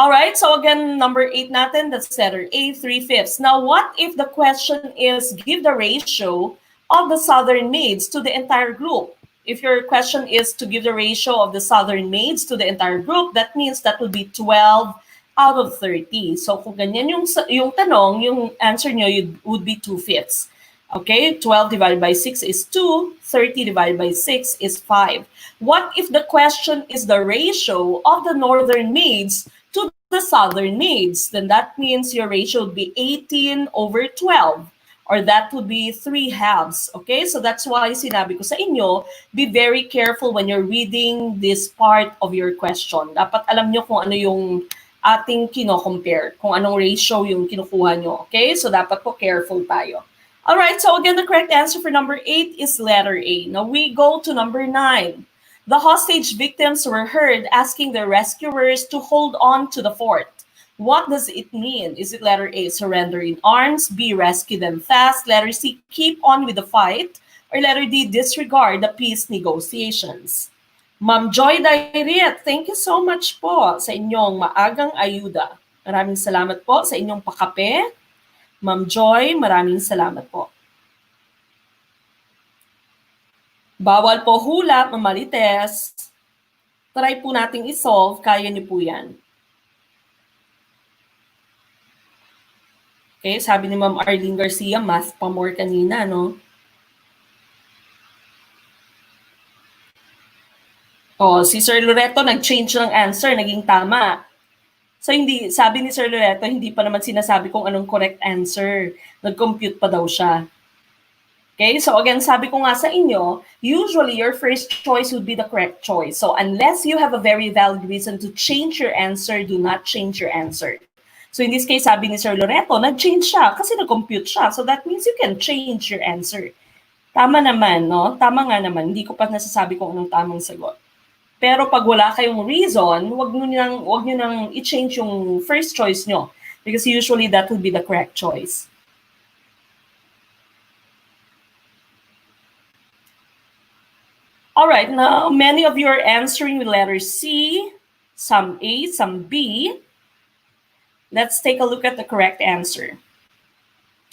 All right, so again, number 8 natin, that's letter A, 3/5. Now, what if the question is give the ratio of the southern maids to the entire group? If your question is to give the ratio of the Southern maids to the entire group, that means that would be 12 out of 30. So kung ganyan yung tanong, yung answer nyo would be 2/5. Okay, 12 divided by 6 is 2, 30 divided by 6 is 5. What if the question is the ratio of the northern maids to the southern maids? Then that means your ratio would be 18/12, or that would be 3/2. Okay, so that's why sinabi ko sa inyo, be very careful when you're reading this part of your question. Dapat alam nyo kung ano yung ating kino-compare, kung anong ratio yung kinukuha nyo. Okay, so dapat po careful tayo. All right, so again, the correct answer for number 8 is letter A. Now we go to number 9. The hostage victims were heard asking their rescuers to hold on to the fort. What does it mean? Is it letter A, surrender in arms, B, rescue them fast, letter C, keep on with the fight, or letter D, disregard the peace negotiations? Ma'am Joy Dairet, thank you so much po sa inyong maagang ayuda. Maraming salamat po sa inyong pakape. Ma'am Joy, maraming salamat po. Bawal po hula, Ma'am Marites. Try po nating isolve, kaya niyo po yan. Okay, sabi ni Ma'am Arlene Garcia, math pa more kanina, no? Oh, si Sir Loreto nag-change ng answer, naging tama. So hindi, sabi ni Sir Loreto, hindi pa naman sinasabi kung anong correct answer. Nag-compute pa daw siya. Okay, so again, sabi ko nga sa inyo, usually your first choice would be the correct choice. So unless you have a very valid reason to change your answer, do not change your answer. So in this case, sabi ni Sir Loreto, nag-change siya kasi nag-compute siya. So that means you can change your answer. Tama naman, no? Tama nga naman. Hindi ko pa nasasabi kung anong tamang sagot. Pero pag wala kayong reason, wag nyo nang i-change yung first choice nyo. Because usually that would be the correct choice. All right, now many of you are answering with letter C, some A, some B. Let's take a look at the correct answer.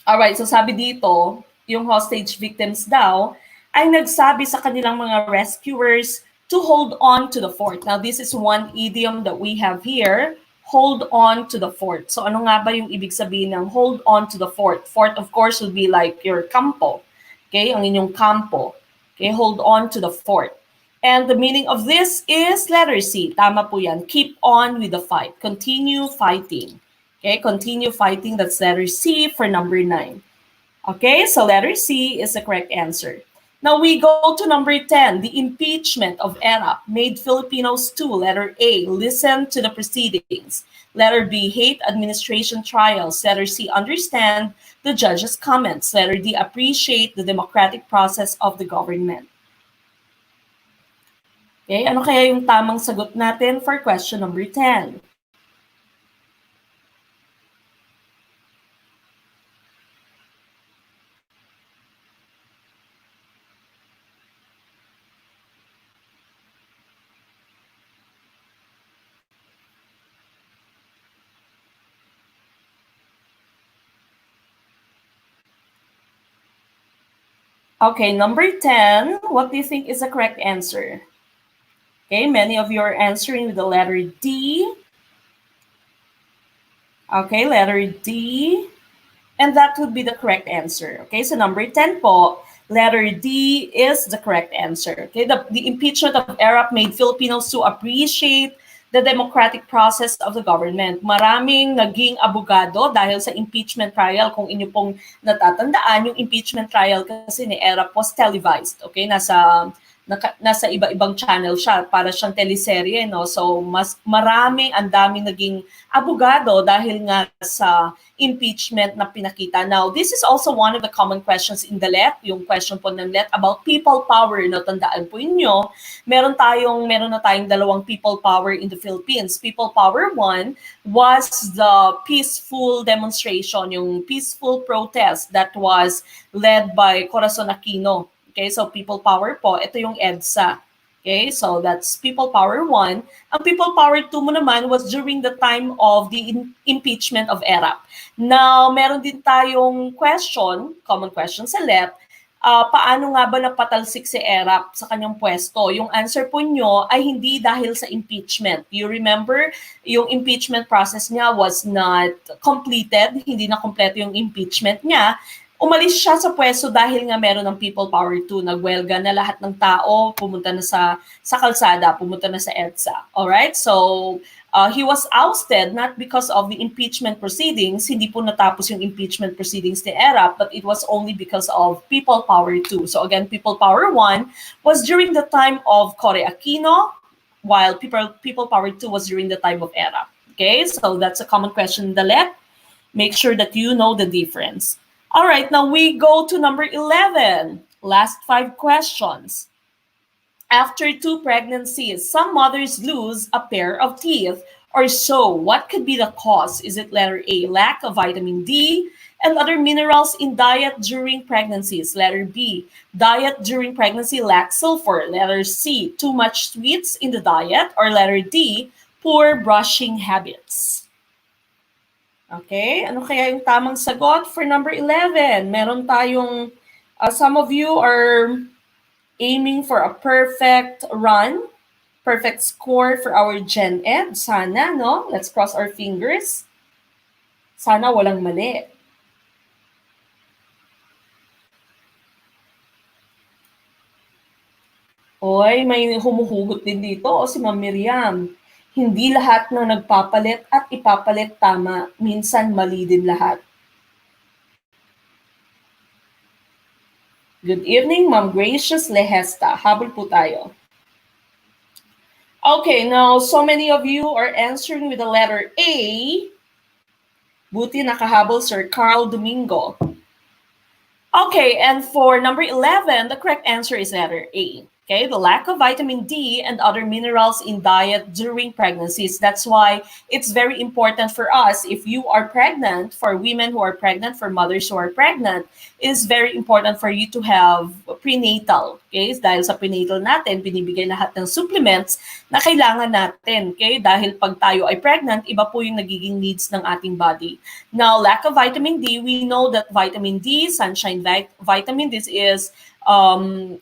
All right, so sabi dito, yung hostage victims daw ay nagsabi sa kanilang mga rescuers to hold on to the fort. Now, this is one idiom that we have here, hold on to the fort. So, ano nga ba yung ibig sabihin ng hold on to the fort? Fort, of course, would be like your campo. Okay, ang inyong campo. Okay, hold on to the fort. And the meaning of this is letter C. Tama po yan. Keep on with the fight. Continue fighting. Okay, continue fighting. That's letter C for number 9. Okay, so letter C is the correct answer. Now we go to number 10, the impeachment of ERAP made Filipinos too. Letter A, listen to the proceedings. Letter B, hate administration trials. Letter C, understand the judge's comments. Letter D, appreciate the democratic process of the government. Okay, ano kaya yung tamang sagot natin for question number 10? Okay, number 10, what do you think is the correct answer? Okay, many of you are answering with the letter D. Okay, letter D. And that would be the correct answer. Okay, so number 10 po, letter D is the correct answer. Okay, the impeachment of ERAP made Filipinos to appreciate the democratic process of the government. Maraming naging abogado dahil sa impeachment trial. Kung inyo pong natatandaan, yung impeachment trial kasi ni ERAP was televised. Okay, nasa iba-ibang channel siya, para siyang teleserye, no? So ang daming naging abogado dahil nga sa impeachment na pinakita. Now, this is also one of the common questions in the LET, yung question po ng LET about people power. No, tandaan po inyo, meron na tayong dalawang people power in the Philippines. People power 1 was the peaceful demonstration, yung peaceful protest that was led by Corazon Aquino. Okay, so people power po, ito yung EDSA. Okay, so that's people power 1. Ang people power 2 mo naman was during the time of the impeachment of ERAP. Now, meron din tayong question, common question sa LEP, paano nga ba napatalsik si Erap sa kanyang pwesto? Yung answer po nyo ay hindi dahil sa impeachment. You remember, yung impeachment process niya was not completed, hindi na kompleto yung impeachment niya. Umalis siya sa pwesto dahil nga meron ng People Power 2, nagwelga na lahat ng tao, pumunta na sa kalsada, pumunta na sa EDSA. Alright? So, he was ousted not because of the impeachment proceedings, hindi po natapos yung impeachment proceedings ni Erap, but it was only because of People Power 2. So again, People Power 1 was during the time of Cory Aquino, while People Power 2 was during the time of Erap. Okay, so that's a common question in the LET. Make sure that you know the difference. All right, now we go to number 11. Last 5 questions. After 2 pregnancies, some mothers lose a pair of teeth or so. What could be the cause? Is it letter A, lack of vitamin D and other minerals in diet during pregnancies? Letter B, diet during pregnancy lacks sulfur. Letter C, too much sweets in the diet. Or letter D, poor brushing habits. Okay, ano kaya yung tamang sagot for number 11? Meron tayong, some of you are aiming for a perfect run, perfect score for our GenEd. Sana, no? Let's cross our fingers. Sana walang mali. Oy, may humuhugot din dito. O si Ma'am Miriam. Hindi lahat ng nagpapalit at ipapalit tama. Minsan mali din lahat. Good evening, Ma'am Gracious Lehesta. Habol po tayo. Okay, now so many of you are answering with the letter A. Buti nakahabol Sir Carl Domingo. Okay, and for number 11, the correct answer is letter A. Okay, the lack of vitamin D and other minerals in diet during pregnancies. That's why it's very important for us, if you are pregnant, for women who are pregnant, for mothers who are pregnant, it's very important for you to have prenatal. Okay, dahil sa prenatal natin, binibigay lahat ng supplements na kailangan natin. Okay, dahil pag tayo ay pregnant, iba po yung nagiging needs ng ating body. Now, lack of vitamin D, we know that vitamin D, sunshine vitamin, this is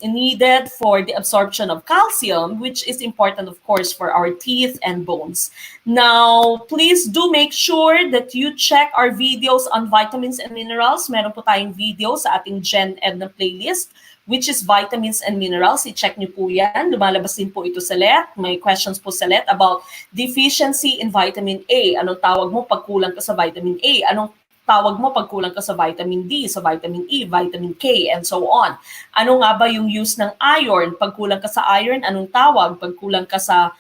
needed for the absorption of calcium, which is important, of course, for our teeth and bones. Now, please do make sure that you check our videos on vitamins and minerals. Meron po tayong video sa ating GenEd na playlist, which is vitamins and minerals. I-check niyo po yan. Lumalabas din po ito sa LET. May questions po sa LET about deficiency in vitamin A. Anong tawag mo pag kulang ka sa vitamin A? Anong tawag mo pag kulang ka sa vitamin D, sa vitamin E, vitamin K, and so on. Ano nga ba yung use ng iron? Pag kulang ka sa iron, anong tawag? Pag kulang ka sa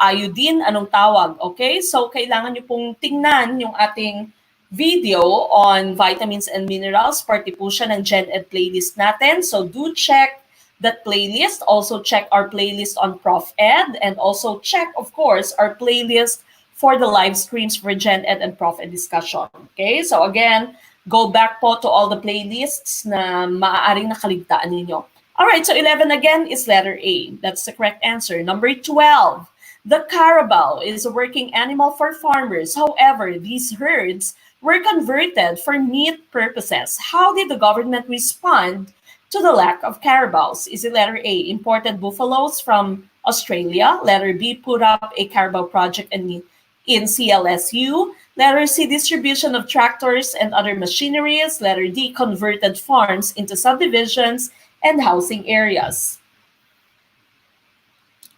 iodine, anong tawag? Okay? So, kailangan nyo pong tingnan yung ating video on vitamins and minerals. Party po siya ng GenEd playlist natin. So, do check that playlist. Also, check our playlist on ProfEd. And also, check, of course, our playlist for the live streams for GenEd and ProfEd discussion. Okay? So again, go back po to all the playlists na maaaring nakaligtaan ninyo. Alright, so 11 again is letter A. That's the correct answer. Number 12, the carabao is a working animal for farmers. However, these herds were converted for meat purposes. How did the government respond to the lack of carabaos? Is it letter A, imported buffaloes from Australia? Letter B, put up a carabao project in CLSU. Letter C, distribution of tractors and other machineries. Letter D, converted farms into subdivisions and housing areas.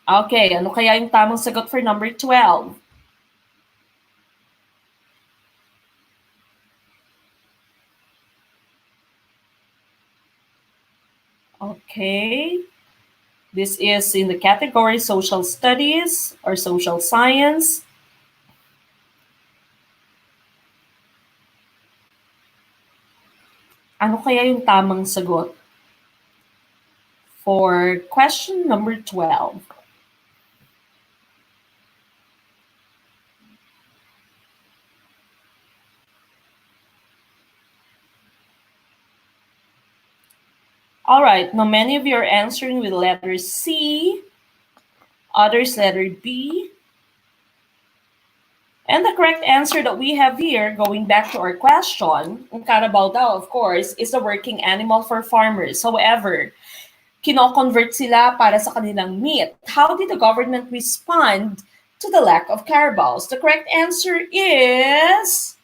Okay, ano kaya yung tamang sagot for number 12? Okay. This is in the category social studies or social science. Ano kaya yung tamang sagot for question number 12? All right, now many of you are answering with letter C, others letter B, And the correct answer that we have here, going back to our question, ang carabao daw, of course, is the working animal for farmers. However, kino-convert sila para sa kanilang meat. How did the government respond to the lack of carabaos? The correct answer is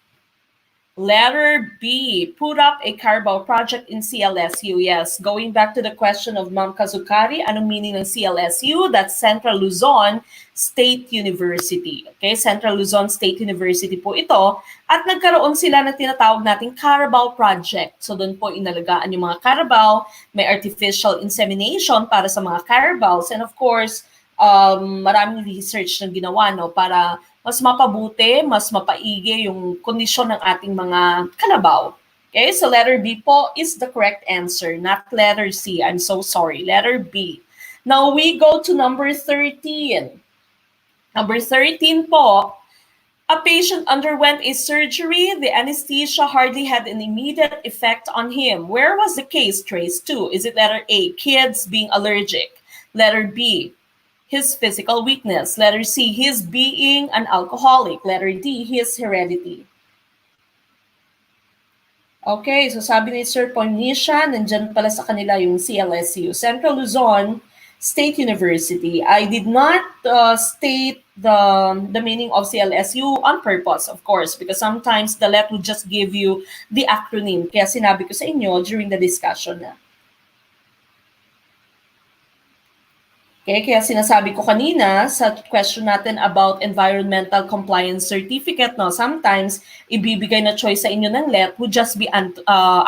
letter B, put up a carabao project in CLSU. Yes, going back to the question of Ma'am Kazukari, anong meaning ng CLSU? That's Central Luzon State University. Okay, Central Luzon State University po ito. At nagkaroon sila ng tinatawag nating carabao project. So doon po inalagaan yung mga carabao, may artificial insemination para sa mga carabaos. And of course, maraming research na ginawa no, para mas mapabuti, mas mapaigi yung kondisyon ng ating mga kalabaw. Okay, so letter B po is the correct answer, not letter C. I'm so sorry, letter B. Now we go to number 13. Number 13 po, a patient underwent a surgery. The anesthesia hardly had an immediate effect on him. Where was the case traced to? Is it letter A, kids being allergic? Letter B, his physical weakness. Letter C, his being an alcoholic. Letter D, his heredity. Okay, so sabi ni Sir Poinisha, nandyan pala sa kanila yung CLSU, Central Luzon State University. I did not state the meaning of CLSU on purpose, of course, because sometimes the let would just give you the acronym. Kaya sinabi ko sa inyo during the discussion na. Okay, kaya sinasabi ko kanina sa question natin about environmental compliance certificate, no, sometimes ibibigay na choice sa inyo ng LET would just be an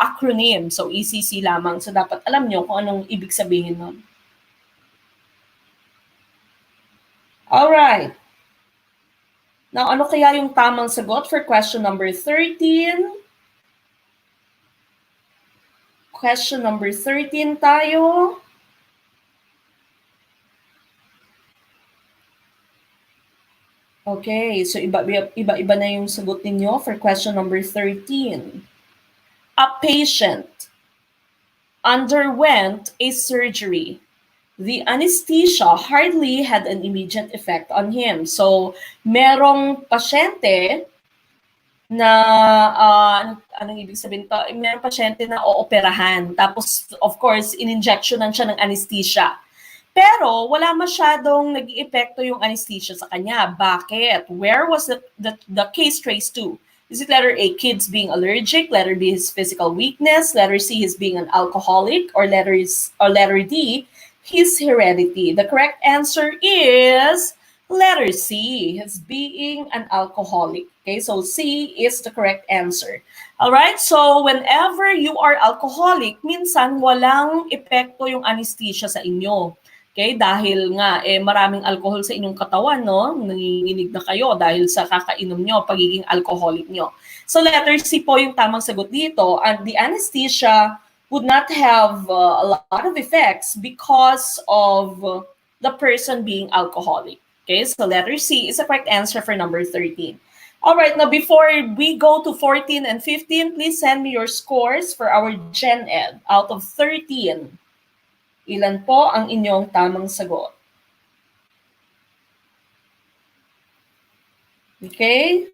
acronym, so ECC lamang. So dapat alam nyo kung anong ibig sabihin nun. Alright. Now, ano kaya yung tamang sagot for question number 13? Question number 13 tayo. Okay, so iba-iba na yung sagot ninyo for question number 13. A patient underwent a surgery. The anesthesia hardly had an immediate effect on him. So, merong pasyente na, anong ibig sabihin to? Merong pasyente na ooperahan. Tapos, of course, in-injectionan siya ng anesthesia. Pero wala masyadong nag-iepekto yung anesthesia sa kanya. Bakit? Where was the case traced to? Is it letter A, kids being allergic? Letter B, his physical weakness? Letter C, his being an alcoholic? Or letter D, his heredity? The correct answer is letter C, his being an alcoholic. Okay, so C is the correct answer. All right, so whenever you are alcoholic, minsan walang epekto yung anesthesia sa inyo. Okay, dahil nga maraming alcohol sa inyong katawan, no? Nanginginig na kayo dahil sa kakainom nyo, pagiging alcoholic nyo. So letter C po yung tamang sagot dito, and the anesthesia would not have a lot of effects because of the person being alcoholic. Okay, so letter C is the correct answer for number 13. All right, now before we go to 14 and 15, please send me your scores for our GenEd out of 13. Ilan po ang inyong tamang sagot? Okay?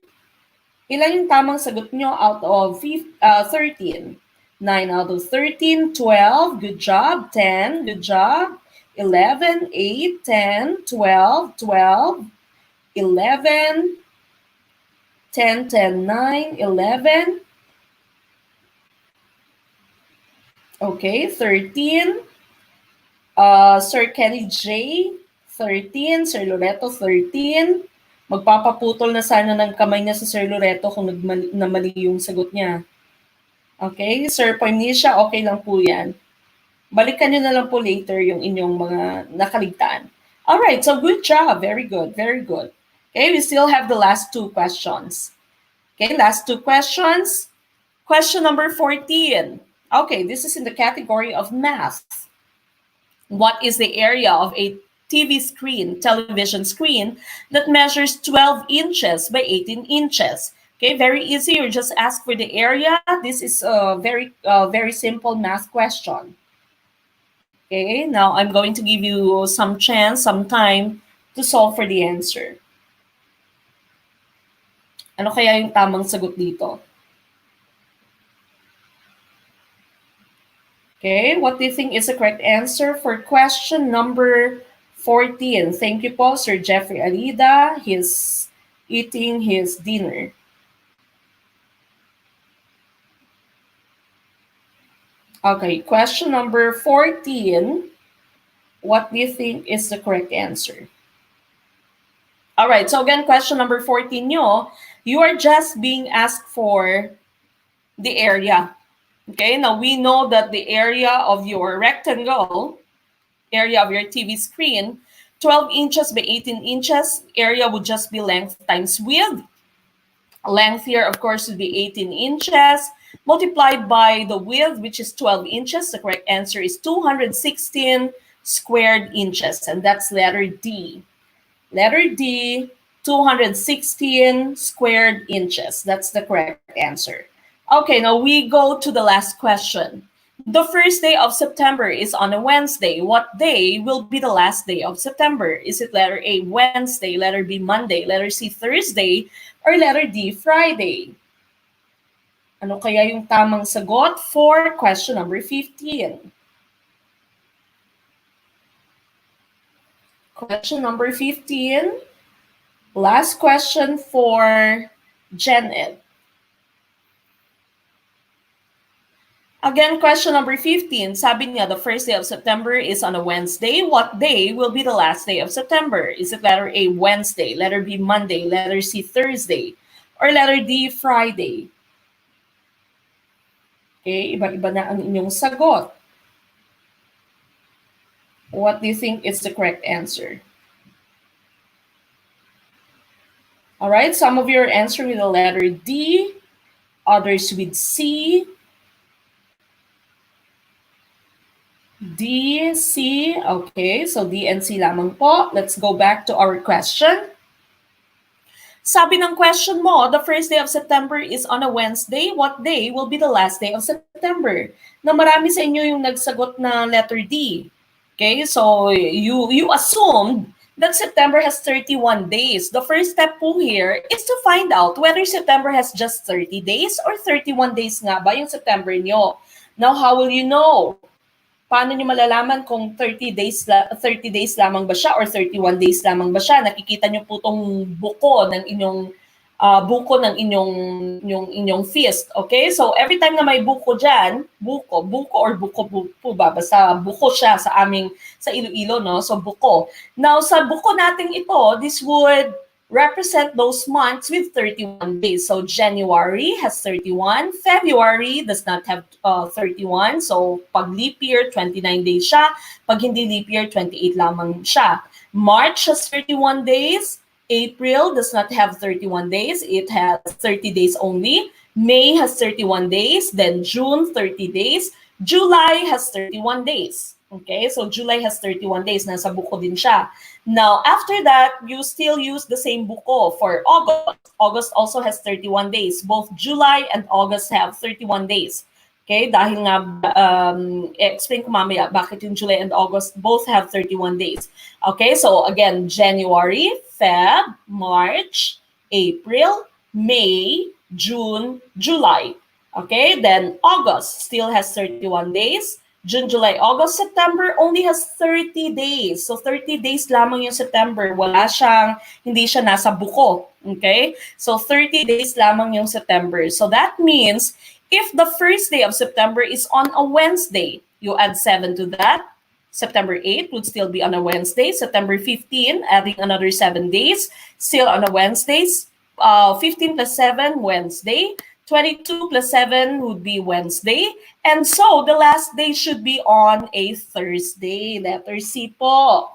Ilan yung tamang sagot nyo out of 13? 9 out of 13, 12, good job, 10, good job, 11, 8, 10, 12, 12, 11, 10, 10, 9, 11. Okay, 13. Sir Kelly J, 13. Sir Loreto, 13. Magpapaputol na sana ng kamay niya sa Sir Loreto kung namali yung sagot niya. Okay, Sir Poinisha, okay lang po yan. Balikan nyo na lang po later yung inyong mga nakaligtaan. Alright, so good job. Very good, very good. Okay, we still have the last two questions. Okay, last two questions. Question number 14. Okay, this is in the category of math. What is the area of a television screen that measures 12 inches by 18 inches? Okay, very easy. You just ask for the area. This is a very simple math question. Okay, now I'm going to give you some time to solve for the answer. Ano kaya yung tamang sagot dito? Okay, what do you think is the correct answer for question number 14? Thank you po, Sir Jeffrey Alida. He's eating his dinner. Okay, question number 14. What do you think is the correct answer? All right, so again, question number 14 nyo, you are just being asked for the area. Okay, now we know that the area of your rectangle, area of your TV screen, 12 inches by 18 inches, area would just be length times width. Length here, of course, would be 18 inches, multiplied by the width, which is 12 inches. The correct answer is 216 squared inches, and that's letter D. Letter D, 216 squared inches. That's the correct answer. Okay, now we go to the last question. The first day of September is on a Wednesday. What day will be the last day of September? Is it letter A, Wednesday, letter B, Monday, letter C, Thursday, or letter D, Friday? Ano kaya yung tamang sagot for question number 15? Question number 15. Last question for GenEd. Again, question number 15. Sabi niya, the first day of September is on a Wednesday. What day will be the last day of September? Is it letter A, Wednesday, letter B, Monday, letter C, Thursday, or letter D, Friday? Okay, iba-iba na ang inyong sagot. What do you think is the correct answer? All right, some of you are answering with the letter D, others with C. D, C. Okay, so D and C lamang po. Let's go back to our question. Sabi ng question mo, the first day of September is on a Wednesday. What day will be the last day of September? Na marami sa inyo yung nagsagot na letter D. Okay, so you assumed that September has 31 days. The first step po here is to find out whether September has just 30 days or 31 days nga ba yung September nyo. Now, how will you know? Paano nyo malalaman kung 30 days lamang ba siya or 31 days lamang ba siya? Nakikita nyo po itong buko ng inyong fist. Okay? So every time na may buko diyan, buko po ba? Basta buko siya sa Iloilo, no? So buko. Now sa buko nating ito, this would represent those months with 31 days. So January has 31, February does not have 31. So pag leap year, 29 days siya. Pag hindi leap year, 28 lamang siya. March has 31 days. April does not have 31 days. It has 30 days only. May has 31 days. Then June, 30 days. July has 31 days. Okay, so July has 31 days. Nasa buko din siya. Now, after that, you still use the same buko for August. August also has 31 days. Both July and August have 31 days. Okay, dahil nga, explain ko mamaya bakit yung July and August both have 31 days. Okay, so again, January, Feb, March, April, May, June, July. Okay, then August still has 31 days. June, July, August, September only has 30 days. So 30 days lamang yung September. Hindi siya nasa buko. Okay? So 30 days lamang yung September. So that means if the first day of September is on a Wednesday, you add 7 to that. September 8 would still be on a Wednesday. September 15, adding another 7 days, still on a Wednesday. 15 plus 7, Wednesday. 22 plus 7 would be Wednesday. And so, the last day should be on a Thursday. Letter C po.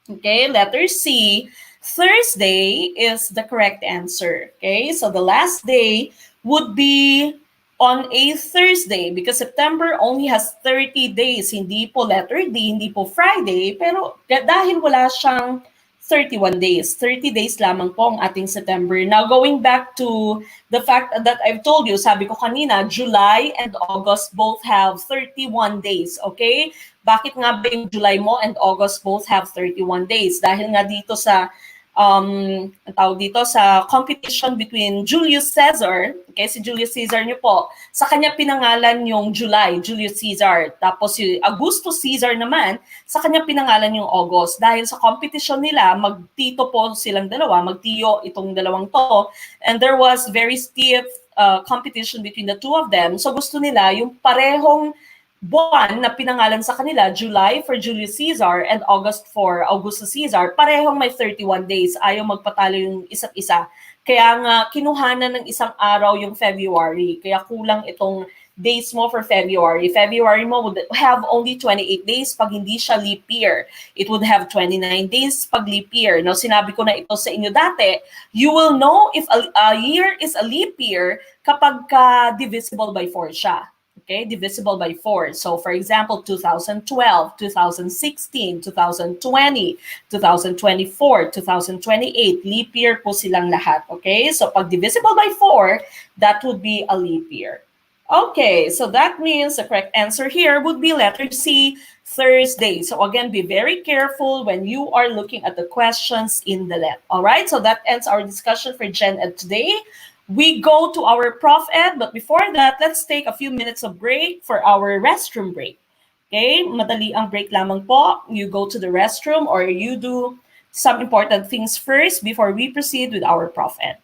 Okay, letter C. Thursday is the correct answer. Okay, so the last day would be on a Thursday because September only has 30 days. Hindi po letter D, hindi po Friday. Pero dahil wala siyang 31 days. 30 days lamang po ang ating September. Now, going back to the fact that I've told you, sabi ko kanina, July and August both have 31 days, okay? Bakit nga ba yung July mo and August both have 31 days? Dahil nga dito sa ang tawag dito, sa competition between Julius Caesar. Okay, si Julius Caesar niyo po, sa kanya pinangalan yung July, Julius Caesar. Tapos si Augustus Caesar naman, sa kanya pinangalan yung August. Dahil sa competition nila, magtito po silang dalawa, magtiyo itong dalawang to. And there was very stiff competition between the two of them. So gusto nila yung parehong buwan na pinangalan sa kanila, July for Julius Caesar and August for Augustus Caesar, parehong may 31 days. Ayaw magpatalo yung isa't isa. Kaya nga, kinuhanan ng isang araw yung February. Kaya kulang itong days mo for February. February mo would have only 28 days pag hindi siya leap year. It would have 29 days pag leap year. Now, sinabi ko na ito sa inyo dati, you will know if a year is a leap year kapag divisible by 4 siya. Okay, divisible by 4. So, for example, 2012, 2016, 2020, 2024, 2028, leap year po silang lahat. Okay, so pag divisible by 4, that would be a leap year. Okay, so that means the correct answer here would be letter C, Thursday. So again, be very careful when you are looking at the questions in the LET. All right, so that ends our discussion for GenEd today. We go to our ProfEd, but before that, let's take a few minutes of break for our restroom break. Okay, madali ang break lamang po. You go to the restroom or you do some important things first before we proceed with our ProfEd.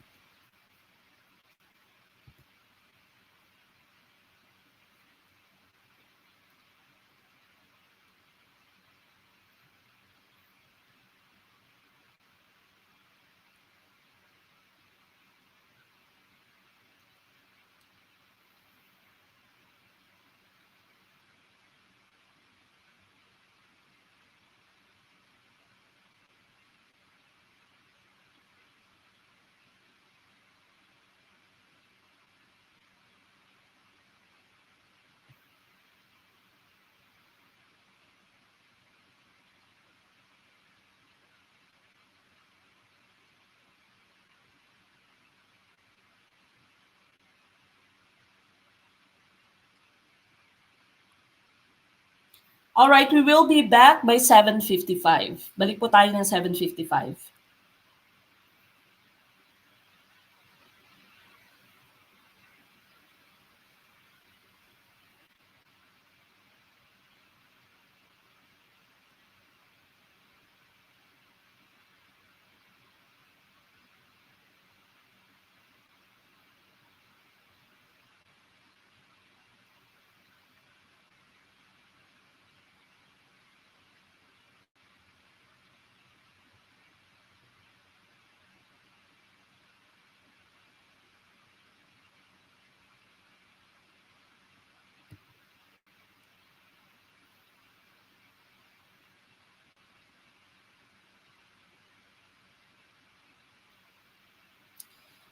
All right, we will be back by 7:55. Balik po tayo ng 7:55.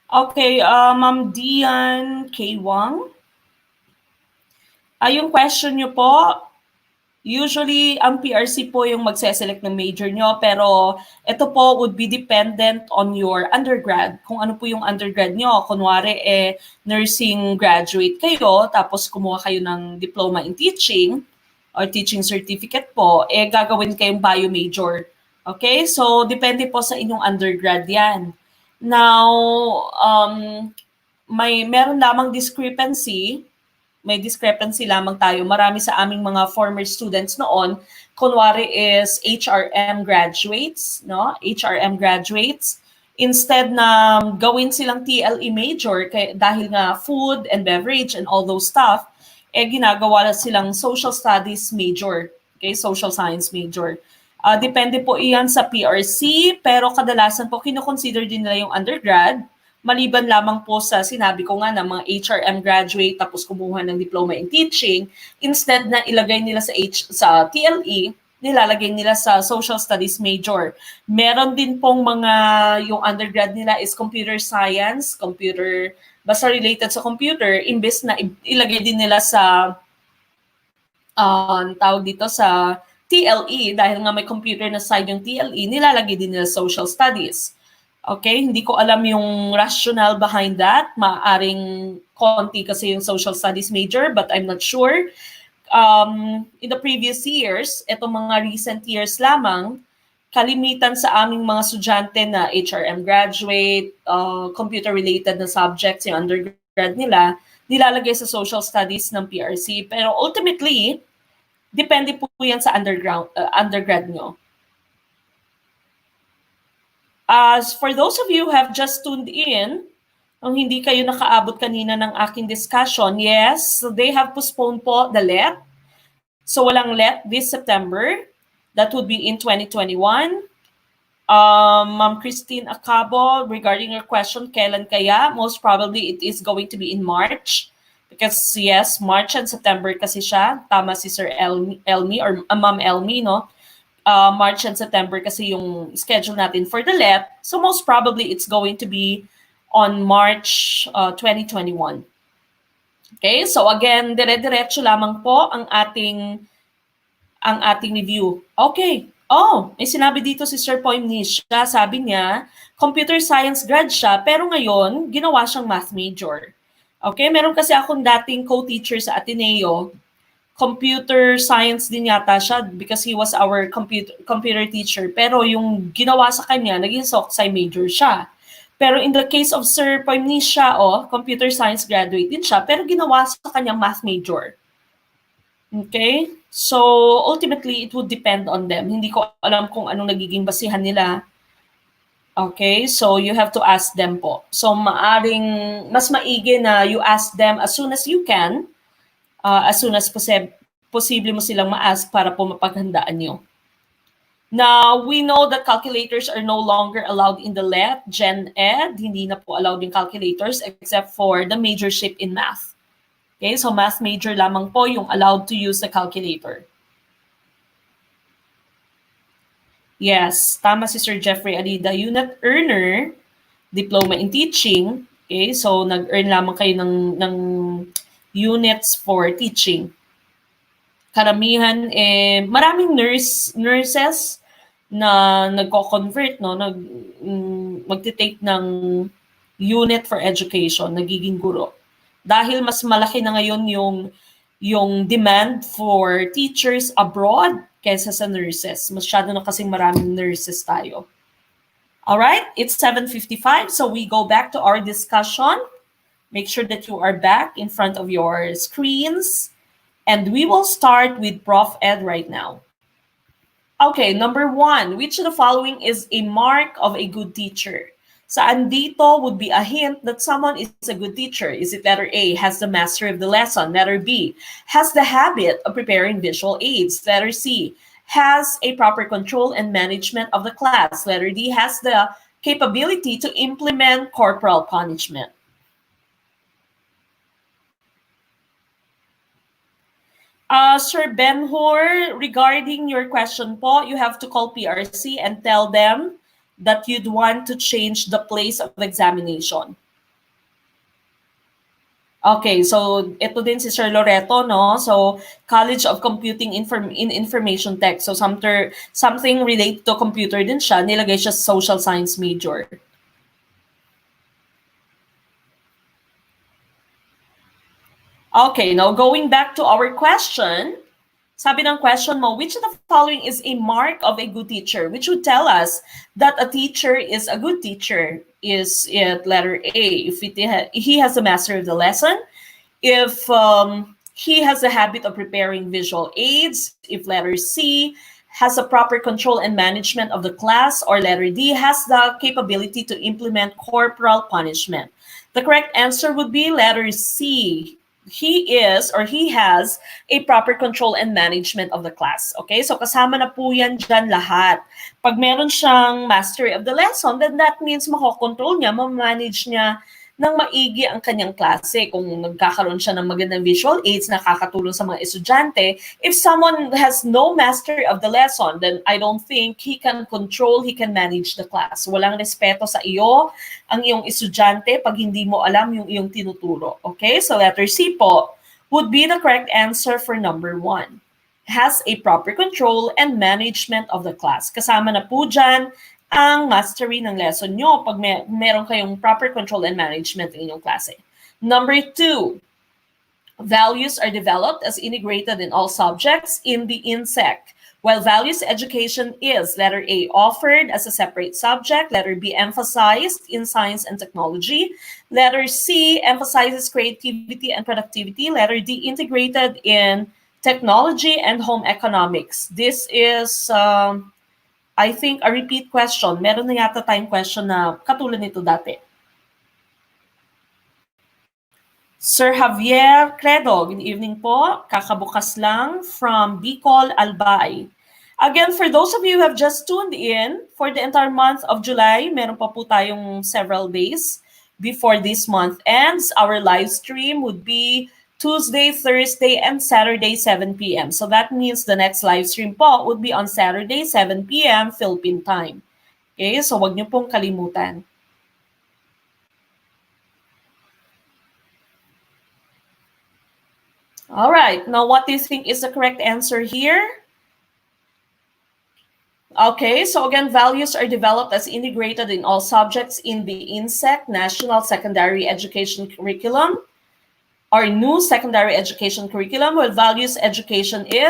Okay, Ma'am Dian K. Wang. Yung question nyo po, usually ang PRC po yung magseselect ng major nyo, pero ito po would be dependent on your undergrad. Kung ano po yung undergrad nyo. Kunwari, nursing graduate kayo, tapos kumuha kayo ng diploma in teaching or teaching certificate po, gagawin kayong bio major. Okay, so depende po sa inyong undergrad yan. Now, meron lamang discrepancy. May discrepancy lamang tayo. Marami sa aming mga former students noon, kunwari is HRM graduates, no? HRM graduates. Instead na gawin silang TLE major, dahil nga food and beverage and all those stuff, ginagawa silang social studies major. Okay, social science major. Depende po iyan sa PRC, pero kadalasan po kinukonsider din nila yung undergrad, maliban lamang po sa sinabi ko nga na mga HRM graduate tapos kumuha ng diploma in teaching, instead na ilagay nila sa TLE, nilalagay nila sa social studies major. Meron din pong mga, yung undergrad nila is computer science, basta related sa computer, imbes na ilagay din nila sa, tawag dito sa TLE, dahil nga may computer na side yung TLE, nilalagay din nila social studies. Okay, hindi ko alam yung rationale behind that. Maaring konti kasi yung social studies major, but I'm not sure. In the previous years, itong mga recent years lamang, kalimitan sa aming mga estudyante na HRM graduate, computer-related na subjects yung undergrad nila, nilalagay sa social studies ng PRC. Pero ultimately, depende po yan sa undergrad nyo. As for those of you who have just tuned in, kung hindi kayo nakaabot kanina ng aking discussion, yes, so they have postponed po the LET. So walang LET this September. That would be in 2021. Ma'am Christine Acabo, regarding your question, kailan kaya? Most probably it is going to be in March. Because yes, March and September kasi siya. Tama si Sir Elmi or Ma'am Elmi, no? March and September kasi yung schedule natin for the LET. So most probably it's going to be on March 2021. Okay, so again, dire-diretso lamang po ang ating review. Okay. Oh, may sinabi dito si Sir Poimnisha. Sabi niya, computer science grad siya, pero ngayon, ginawa siyang math major. Okay, meron kasi akong dating co-teacher sa Ateneo. Computer science din yata siya because he was our computer teacher. Pero yung ginawa sa kanya, naging soc-sci major siya. Pero in the case of Sir Poimnisha, computer science graduate din siya, pero ginawa sa kanyang math major. Okay? So, ultimately, it would depend on them. Hindi ko alam kung anong nagiging basihan nila. Okay? So, you have to ask them po. So, maaring mas maigi na you ask them as soon as you can, as soon as posible mo silang ma-ask para po mapaghandaan nyo. Now, we know that calculators are no longer allowed in the LET, GenEd. Hindi na po allowed yung calculators except for the majorship in math. Okay, so math major lamang po yung allowed to use the calculator. Yes, tama si Sir Jeffrey Alida. Unit earner, diploma in teaching. Okay, so nag-earn lamang kayo ng units for teaching. Karamihan, maraming nurses na nagko-convert, no? Magte-take ng unit for education, nagiging guro. Dahil mas malaki na ngayon yung demand for teachers abroad kaysa sa nurses. Masyado na kasing maraming nurses tayo. Alright, it's 7:55, so we go back to our discussion. Make sure that you are back in front of your screens. And we will start with ProfEd right now. Okay, number 1, which of the following is a mark of a good teacher? Saan dito would be a hint that someone is a good teacher? Is it letter A, has the mastery of the lesson? Letter B, has the habit of preparing visual aids? Letter C, has a proper control and management of the class? Letter D, has the capability to implement corporal punishment? Sir Ben-Hur, regarding your question po, you have to call PRC and tell them that you'd want to change the place of examination. Okay, so ito din si Sir Loreto, no? So, College of Computing in Information Tech. So, something related to computer din siya. Nilagay siya social science major. Okay, now going back to our question, sabi ng question mo, which of the following is a mark of a good teacher? Which would tell us that a teacher is a good teacher? Is it letter A, if he has a mastery of the lesson? If he has a habit of preparing visual aids? If letter C, has a proper control and management of the class? Or letter D, has the capability to implement corporal punishment? The correct answer would be letter C. He is or he has a proper control and management of the class. Okay? So kasama na po yan dyan lahat. Pag meron siyang mastery of the lesson, then that means makokontrol niya, ma-manage niya ng maigi ang kanyang klase. Kung nagkakaroon siya ng magandang visual aids, nakakatulong sa mga estudyante. If someone has no mastery of the lesson, then I don't think he can control, he can manage the class. Walang respeto sa iyo, ang iyong estudyante, pag hindi mo alam yung iyong tinuturo. Okay? So letter C po would be the correct answer for number 1. Has a proper control and management of the class. Kasama na po dyan ang mastery ng lesson nyo pag meron kayong proper control and management ng inyong klase. Number 2, values are developed as integrated in all subjects in the INSEC. while values education is letter A, offered as a separate subject, letter B, emphasized in science and technology, letter C, emphasizes creativity and productivity, letter D, integrated in technology and home economics. This is, I think, a repeat question. Meron na yata tayong question na katulad nito dati. Sir Javier Credo, good evening po. Kakabukas lang from Bicol, Albay. Again, for those of you who have just tuned in, for the entire month of July, meron pa po tayong several days before this month ends. Our live stream would be Tuesday, Thursday, and Saturday, 7 p.m. So that means the next live stream po would be on Saturday, 7 p.m. Philippine time. Okay, so wag niyo pong kalimutan. All right, now what do you think is the correct answer here? Okay, so again, values are developed as integrated in all subjects in the INSEC National Secondary Education Curriculum, our new secondary education curriculum, where values education is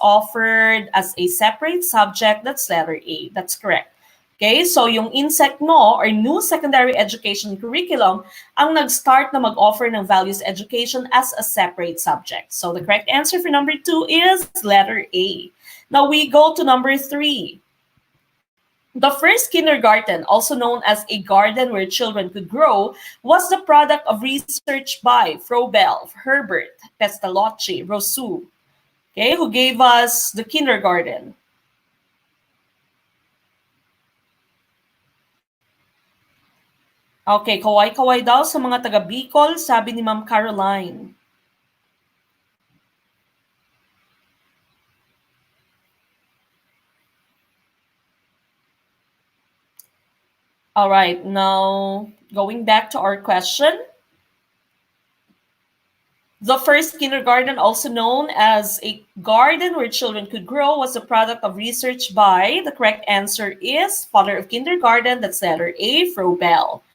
offered as a separate subject. That's letter A. That's correct. Okay, so yung INSEC no, or new secondary education curriculum, ang nag-start na mag-offer ng values education as a separate subject. So the correct answer for number 2 is letter A. Now we go to number 3. The first kindergarten, also known as a garden where children could grow, was the product of research by Frobel, Herbert, Pestalozzi, Rousseau, okay, who gave us the kindergarten. Okay, kaway-kaway daw sa mga taga Bicol, sabi ni Ma'am Caroline. All right, now going back to our question. The first kindergarten, also known as a garden where children could grow, was a product of research by, the correct answer is, father of kindergarten, that's letter A, Frobel.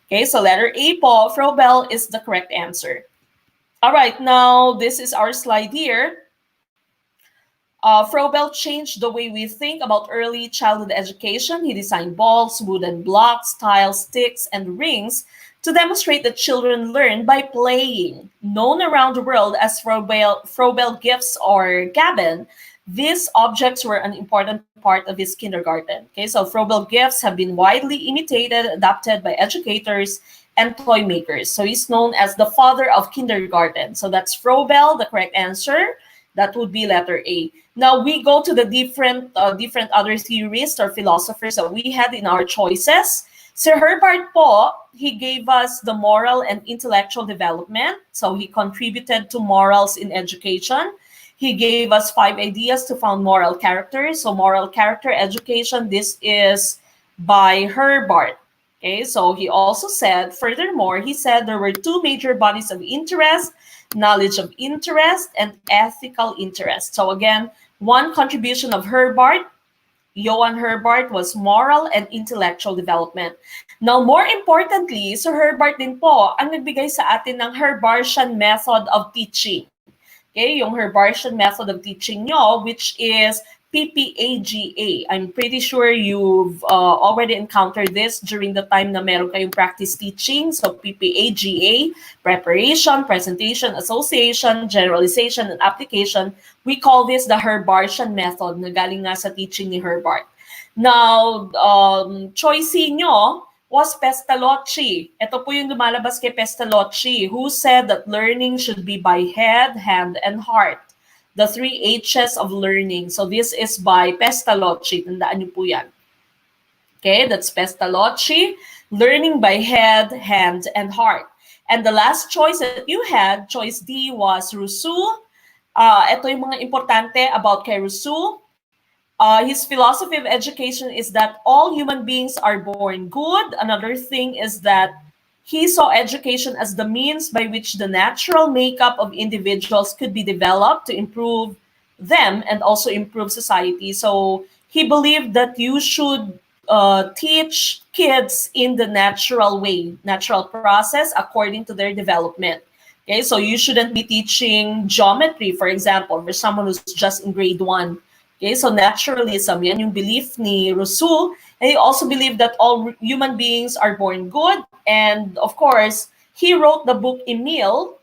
Okay, so letter A po, Frobel is the correct answer. All right, now this is our slide here. Frobel changed the way we think about early childhood education. He designed balls, wooden blocks, tiles, sticks, and rings to demonstrate that children learn by playing. Known around the world as Frobel gifts or Gabin, these objects were an important part of his kindergarten. Okay, so Frobel gifts have been widely imitated, adapted by educators and toy makers. So he's known as the father of kindergarten. So that's Frobel, the correct answer. That would be letter A. Now we go to the different other theorists or philosophers that we had in our choices. Sir Herbert po, he gave us the moral and intellectual development. So he contributed to morals in education. He gave us 5 ideas to found moral character. So moral character education, this is by Herbert. Okay, so he also said, furthermore, he said there were 2 major bodies of interest, knowledge of interest and ethical interest. So again, one contribution of Herbert, Johann Herbert, was moral and intellectual development. Now, more importantly, Sir Herbert din po ang nagbigay sa atin ng Herbartian method of teaching. Okay, yung Herbartian method of teaching nyo, which is PPAGA. I'm pretty sure you've already encountered this during the time na meron kayong practice teaching. So PPAGA, preparation, presentation, association, generalization, and application. We call this the Herbartian method na galing nga sa teaching ni Herbert. Now, choice nyo was Pestalozzi. Ito po yung lumalabas kay Pestalozzi, who said that learning should be by head, hand, and heart. The 3 H's of learning. So this is by Pestalozzi. Tandaan niyo po yan. Okay, that's Pestalozzi. Learning by head, hand, and heart. And the last choice that you had, choice D, was Rousseau. Ito yung mga importante about kay Rousseau. His philosophy of education is that all human beings are born good. Another thing is that he saw education as the means by which the natural makeup of individuals could be developed to improve them and also improve society. So he believed that you should teach kids in the natural way, natural process according to their development. Okay, so you shouldn't be teaching geometry, for example, for someone who's just in grade 1. Okay, so naturalism, yan yung belief ni Rousseau. And he also believed that all human beings are born good. And of course, he wrote the book Emile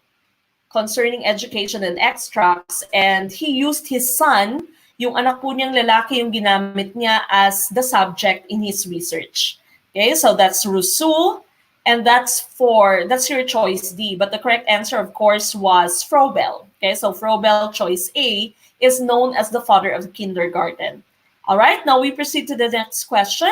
concerning education and extracts. And he used his son, yung anak po niyang lalaki, yung ginamit niya as the subject in his research. Okay, so that's Rousseau. And that's your choice D. But the correct answer, of course, was Froebel. Okay, so Froebel, choice A, is known as the father of kindergarten. All right, now we proceed to the next question.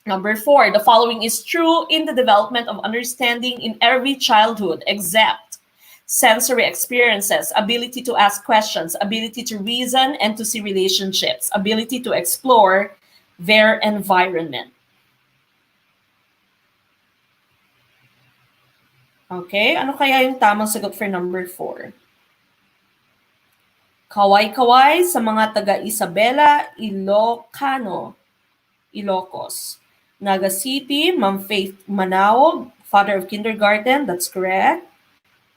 Number 4, the following is true in the development of understanding in every childhood, except sensory experiences, ability to ask questions, ability to reason and to see relationships, ability to explore their environment. Okay, ano kaya yung tamang sagot for number 4? Kaway-kaway sa mga taga-Isabela, Ilocano, Ilocos. Naga City, Ma'am Faith Manaog, father of kindergarten, that's correct.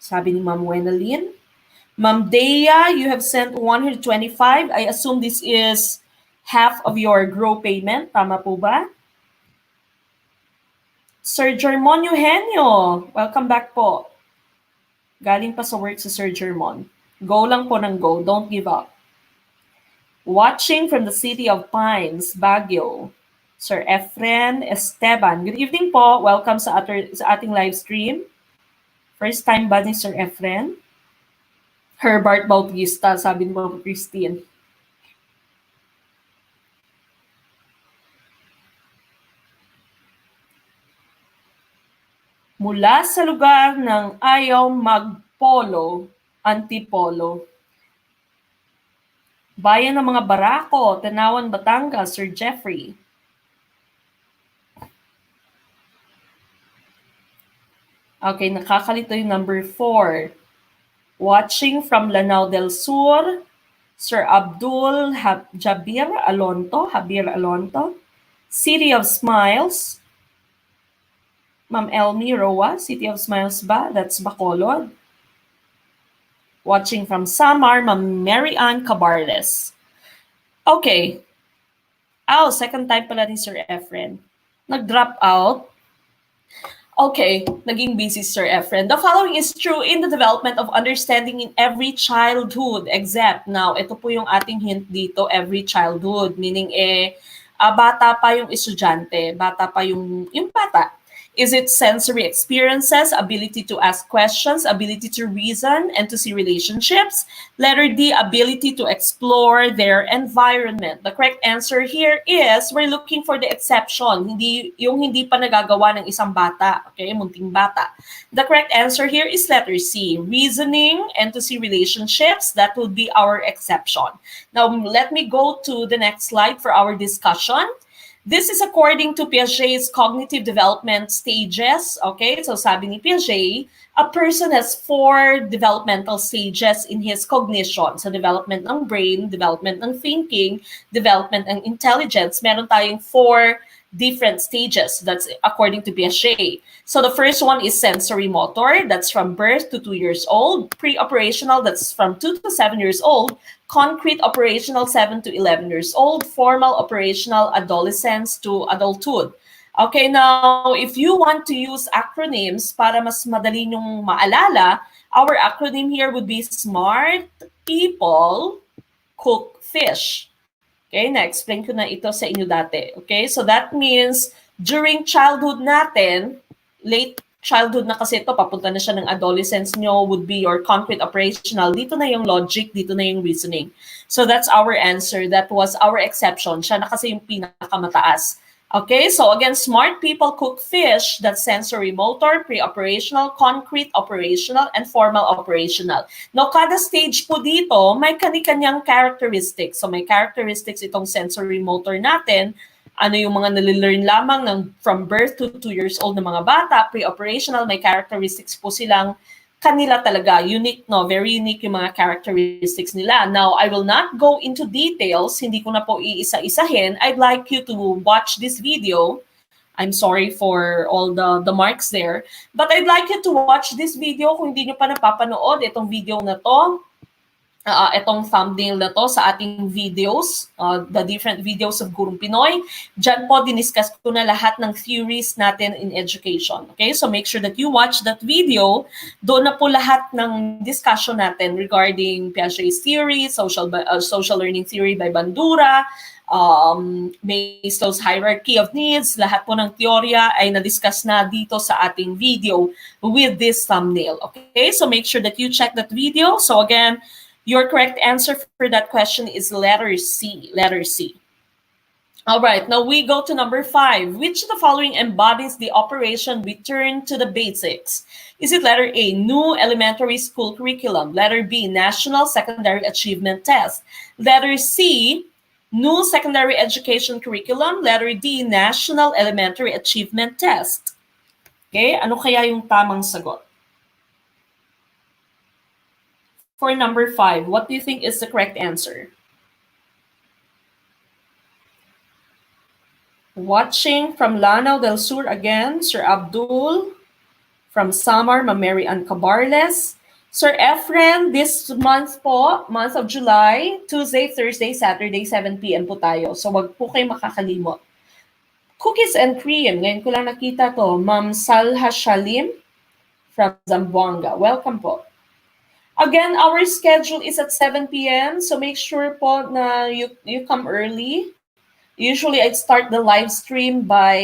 Sabi ni Ma'am Wenalyn. Ma'am Dea, you have sent 125. I assume this is half of your grow payment. Tama po ba? Sir Germon Eugenio, welcome back po. Galing pa sa work sa Sir Germon. Go lang po ng go, don't give up. Watching from the city of Pines, Baguio, Sir Efren Esteban. Good evening po, welcome sa ating live stream. First time ba ni Sir Efren? Herbert Bautista, sabi ni Ma'am Christine. Mula sa lugar ng ayaw magpolo, antipolo. Bayan ng mga Barako, Tanawan, Batangas, Sir Jeffrey. Okay, nakakalito yung number 4. Watching from Lanao del Sur, Sir Abdul Habir Alonto. City of Smiles, Ma'am Elmi Roa, City of Smiles ba? That's Bacolod. Watching from Samar, Ma'am Mary Ann Cabarles. Okay. Second time pala ni Sir Efren. Nag-drop out. Okay, naging busy Sir Efren. The following is true in the development of understanding in every childhood, except, now, ito po yung ating hint dito, every childhood. Meaning, bata pa yung estudyante, bata pa yung bata. Is it sensory experiences, ability to ask questions, ability to reason and to see relationships? Letter D, ability to explore their environment. The correct answer here is, we're looking for the exception, hindi pa nagagawa ng isang bata, okay, munting bata. The correct answer here is letter C, reasoning and to see relationships. That would be our exception. Now, let me go to the next slide for our discussion. This is according to Piaget's cognitive development stages. Okay, so sabi ni Piaget, a person has 4 developmental stages in his cognition. So development ng brain, development ng thinking, development ng intelligence. Meron tayong 4 different stages. That's according to Piaget. So the first one is sensory motor. That's from birth to 2 years old. Pre-operational, that's from 2 to 7 years old. Concrete operational, 7 to 11 years old. Formal operational, adolescence to adulthood. Okay, now, if you want to use acronyms para mas madali nyong maalala, our acronym here would be SMART, People, Cook, Fish. Okay, na-explain ko na ito sa inyo dati. Okay, so that means during childhood natin, late childhood na kasi ito, papunta na siya ng adolescence nyo, would be your concrete operational. Dito na yung logic, dito na yung reasoning. So that's our answer. That was our exception. Siya na kasi yung pinakamataas. Okay, so again, smart people cook fish. That's sensory motor, pre-operational, concrete operational, and formal operational. Now, kada stage po dito, may kani-kanyang characteristics. So may characteristics itong sensory motor natin. Ano yung mga nalilearn lamang from birth to 2 years old ng mga bata, pre-operational, may characteristics po silang kanila talaga. Unique, no? Very unique yung mga characteristics nila. Now, I will not go into details. Hindi ko na po iisa-isahin. I'd like you to watch this video I'm sorry for all the marks there. But I'd like you to watch this video kung hindi nyo pa napapanood itong video na to. Itong thumbnail na to sa ating videos, the different videos of Gurong Pinoy. Diyan po, diniscuss ko na lahat ng theories natin in education. Okay, so make sure that you watch that video. Doon na po lahat ng discussion natin regarding Piaget's theory, social learning theory by Bandura, Maslow's hierarchy of needs, lahat po ng teorya ay na-discuss na dito sa ating video with this thumbnail. Okay, so make sure that you check that video. So again, your correct answer for that question is letter C. Letter C. All right, now we go to number 5. Which of the following embodies the operation return to the basics? Is it letter A, new elementary school curriculum? Letter B, national secondary achievement test? Letter C, new secondary education curriculum? Letter D, national elementary achievement test? Okay, ano kaya yung tamang sagot? For number 5, what do you think is the correct answer? Watching from Lanao del Sur again, Sir Abdul. From Samar, Mary Ann Cabarles. Sir Efren, this month po, month of July, Tuesday, Thursday, Saturday, 7 p.m. po tayo. So wag po kayo makakalimot. Cookies and cream. Ngayon ko lang nakita to. Ma'am Salha Shalim from Zamboanga. Welcome po. Again, our schedule is at 7 p.m. So make sure po na you come early. Usually, I'd start the live stream by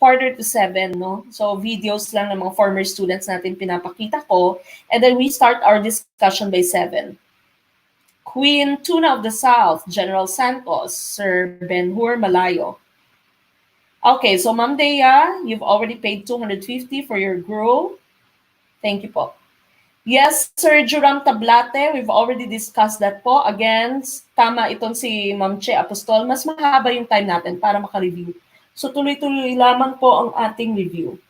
6:45, no? So videos lang ng mga former students natin pinapakita ko. And then we start our discussion by 7. Queen Tuna of the South, General Santos, Sir Ben-Hur Malayo. Okay, so Ma'am Dea, you've already paid 250 for your grow. Thank you po. Yes, Sir Juram Tablate, we've already discussed that po. Again, tama itong si Ma'am Che Apostol. Mas mahaba yung time natin para maka-review. So tuloy-tuloy lamang po ang ating review.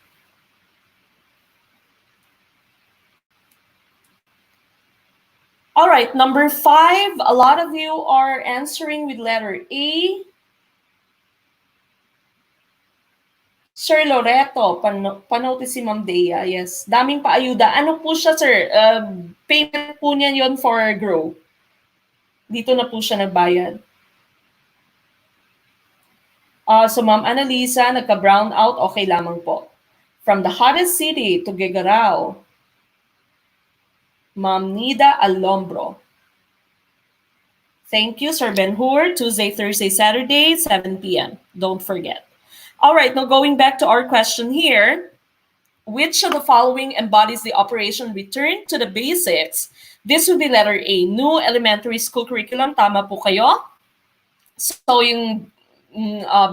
All right, number 5. A lot of you are answering with letter A. Sir Loreto, panotice si Ma'am Dea. Yes, daming paayuda. Ano po siya, sir? Payment po niya yon for grow. Dito na po siya nagbayad. So Ma'am Annalisa, nagka-brown out, okay lamang po. From the hottest city to Gigarao, Ma'am Nida Alombro. Thank you, Sir Ben-Hur. Tuesday, Thursday, Saturday, 7 p.m. Don't forget. All right, now going back to our question here, which of the following embodies the operation return to the basics? This would be letter A, new elementary school curriculum. Tama po kayo. So yung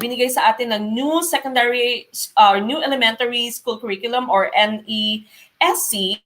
binigay sa atin ng new elementary school curriculum or NESC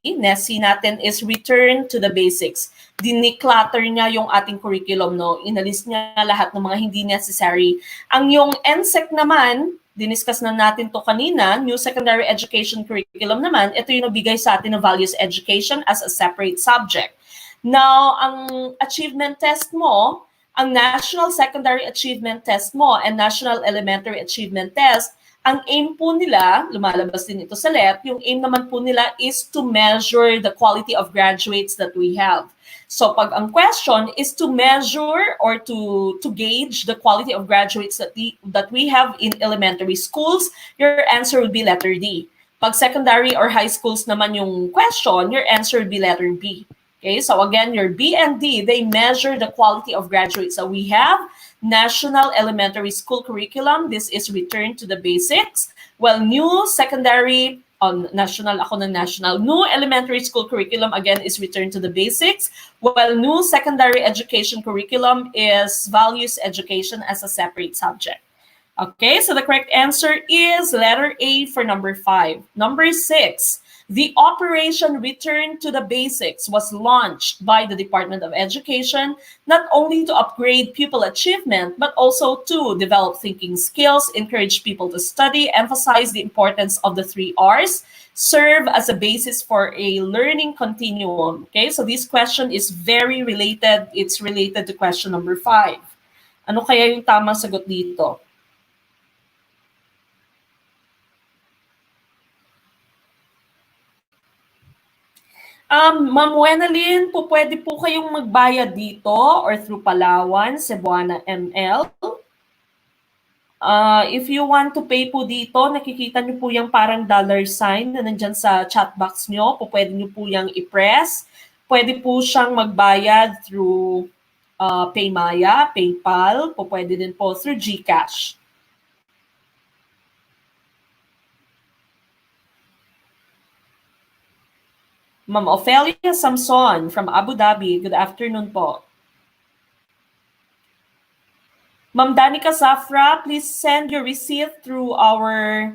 natin is return to the basics. Diniclutter niya yung ating curriculum, no? Inalis niya lahat ng mga hindi necessary. Ang yung NSEC naman, diniscuss na natin to kanina, new secondary education curriculum naman, ito yung nabigay sa atin ng values education as a separate subject. Now, ang achievement test mo, ang National Secondary Achievement Test mo and National Elementary Achievement Test, ang aim po nila, lumalabas din ito sa LET, yung aim naman po nila is to measure the quality of graduates that we have. So pag ang question is to measure or to gauge the quality of graduates that we have in elementary schools, your answer would be letter D. Pag secondary or high schools naman yung question, your answer would be letter B. Okay, so again, your B and D, they measure the quality of graduates that we have. National Elementary School Curriculum, this is return to the basics. Well, new secondary, new elementary school curriculum, again, is return to the basics. Well, new secondary education curriculum is values education as a separate subject. Okay, so the correct answer is letter A for number 5. Number 6. The operation Return to the Basics was launched by the Department of Education not only to upgrade pupil achievement, but also to develop thinking skills, encourage people to study, emphasize the importance of the 3 R's, serve as a basis for a learning continuum. Okay, so this question is very related. It's related to question number 5. Ano kaya yung tamang sagot dito? Ma'am Wenalyn, po pwede po kayong magbayad dito or through Palawan, Cebuana ML. If you want to pay po dito, nakikita niyo po yung parang dollar sign na nandyan sa chat box niyo. Po pwede niyo po yung i-press. Pwede po siyang magbayad through Paymaya, PayPal. Po pwede din po through GCash. Ma'am Ophelia Samson from Abu Dhabi. Good afternoon po. Ma'am Danica Zafra, please send your receipt through our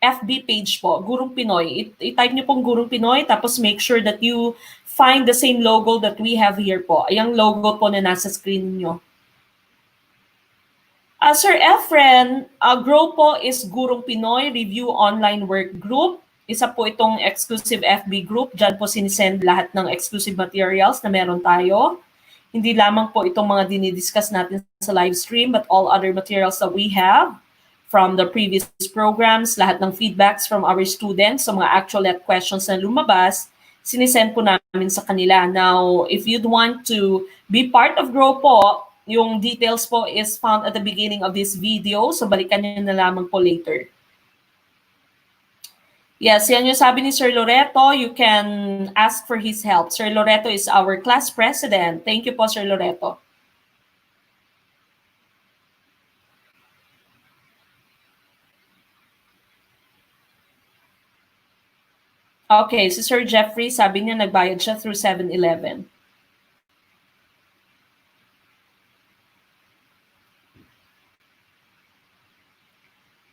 FB page po, Gurong Pinoy. I-type niyo pong Gurong Pinoy, tapos make sure that you find the same logo that we have here po. Ayang logo po na nasa screen niyo. Sir Efren, Grow po is Gurong Pinoy Review Online Work Group. Isa po itong exclusive FB group. Diyan po sinisend lahat ng exclusive materials na meron tayo. Hindi lamang po itong mga dinidiscuss natin sa live stream, but all other materials that we have from the previous programs, lahat ng feedbacks from our students, so mga actual questions na lumabas, sinisend po namin sa kanila. Now, if you'd want to be part of Grow po, yung details po is found at the beginning of this video, so balikan nyo na lamang po later. Yes, yan yung sabi ni Sir Loreto, you can ask for his help. Sir Loreto is our class president. Thank you po, Sir Loreto. Okay, si Sir Jeffrey, sabi niya nagbayad siya through 7-Eleven.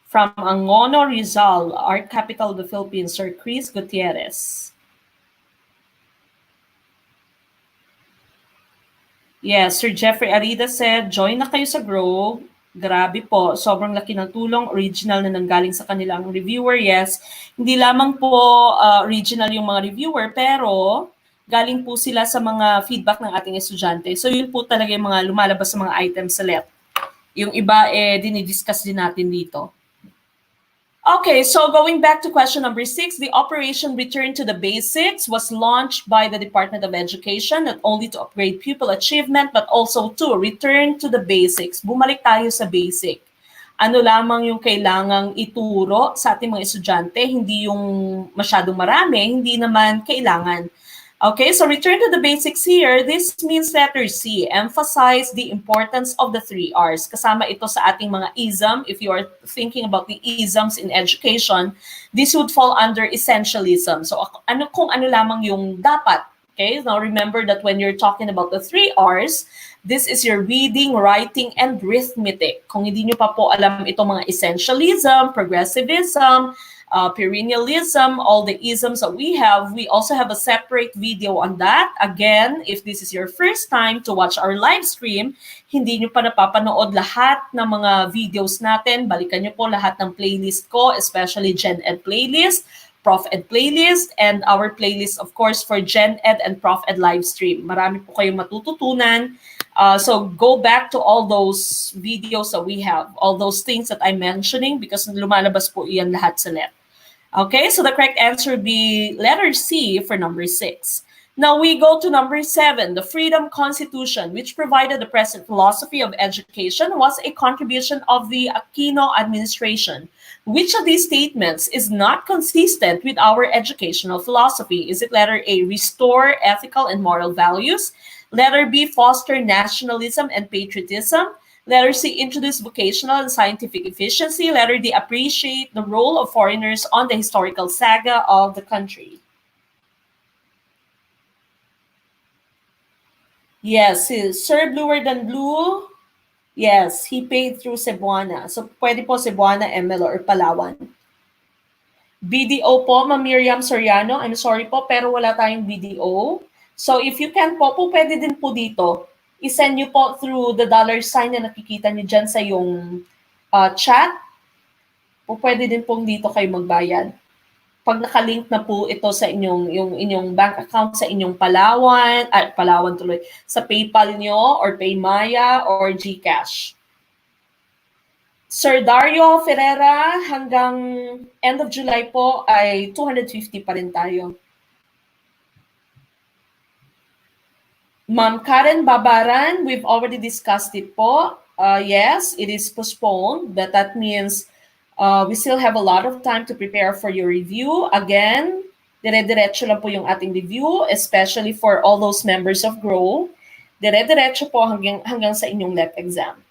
From Angono, Rizal, art capital of the Philippines, Sir Chris Gutierrez. Yes, Sir Jeffrey Arida said, join na kayo sa Grow. Grabe po, sobrang laki ng tulong, original na nanggaling sa kanilang reviewer. Yes, hindi lamang po original yung mga reviewer, pero galing po sila sa mga feedback ng ating estudyante. So yun po talaga yung mga lumalabas sa mga items sa LET. Yung iba, dinidiscuss din natin dito. Okay, so going back to question number 6, the Operation Return to the Basics was launched by the Department of Education not only to upgrade pupil achievement but also to return to the basics. Bumalik tayo sa basic. Ano lamang yung kailangang ituro sa ating mga estudyante, hindi yung masyadong marami, hindi naman kailangan. Okay, so return to the basics here. This means letter C. Emphasize the importance of the 3 R's. Kasama ito sa ating mga ism. If you are thinking about the isms in education, this would fall under essentialism. So kung ano lamang yung dapat. Okay, now remember that when you're talking about the 3 R's, this is your reading, writing, and arithmetic. Kung hindi nyo pa po alam itong mga essentialism, progressivism, perennialism, all the isms that we also have a separate video on that. Again, if this is your first time to watch our live stream, hindi nyo pa napapanood lahat ng mga videos natin, balikan nyo po lahat ng playlist ko, especially GenEd playlist, ProfEd playlist, and our playlist, of course, for GenEd and ProfEd live stream. Marami po kayong matututunan. So go back to all those videos that we have, all those things that I'm mentioning, because lumalabas po iyan lahat sa LET. Okay, so the correct answer would be letter C for number 6. Now we go to number 7. The Freedom Constitution, which provided the present philosophy of education, was a contribution of the Aquino administration. Which of these statements is not consistent with our educational philosophy? Is it letter A, restore ethical and moral values? Letter B, foster nationalism and patriotism? Letter C, introduce vocational and scientific efficiency. Letter D, appreciate the role of foreigners on the historical saga of the country. Yes, Sir Bluer Than Blue. Yes, he paid through Cebuana. So, pwede po Cebuana, ML, or Palawan. BDO po, Ma'am Miriam Soriano. I'm sorry po, pero wala tayong BDO. So, if you can po, pwede din po dito. I-send nyo po through the dollar sign na nakikita nyo dyan sa yung chat. O pwede din pong dito kayo magbayad. Pag nakalink na po ito sa inyong bank account sa inyong Palawan tuloy, sa PayPal nyo or Paymaya or GCash. Sir Dario Ferreira, hanggang end of July po ay 250 pa rin tayo. Ma'am Karen Babaran, we've already discussed it po. Yes, it is postponed, but that means we still have a lot of time to prepare for your review. Again, dire-diretso lang po yung ating review, especially for all those members of GROW. Dire-diretso po hanggang sa inyong LEP exam.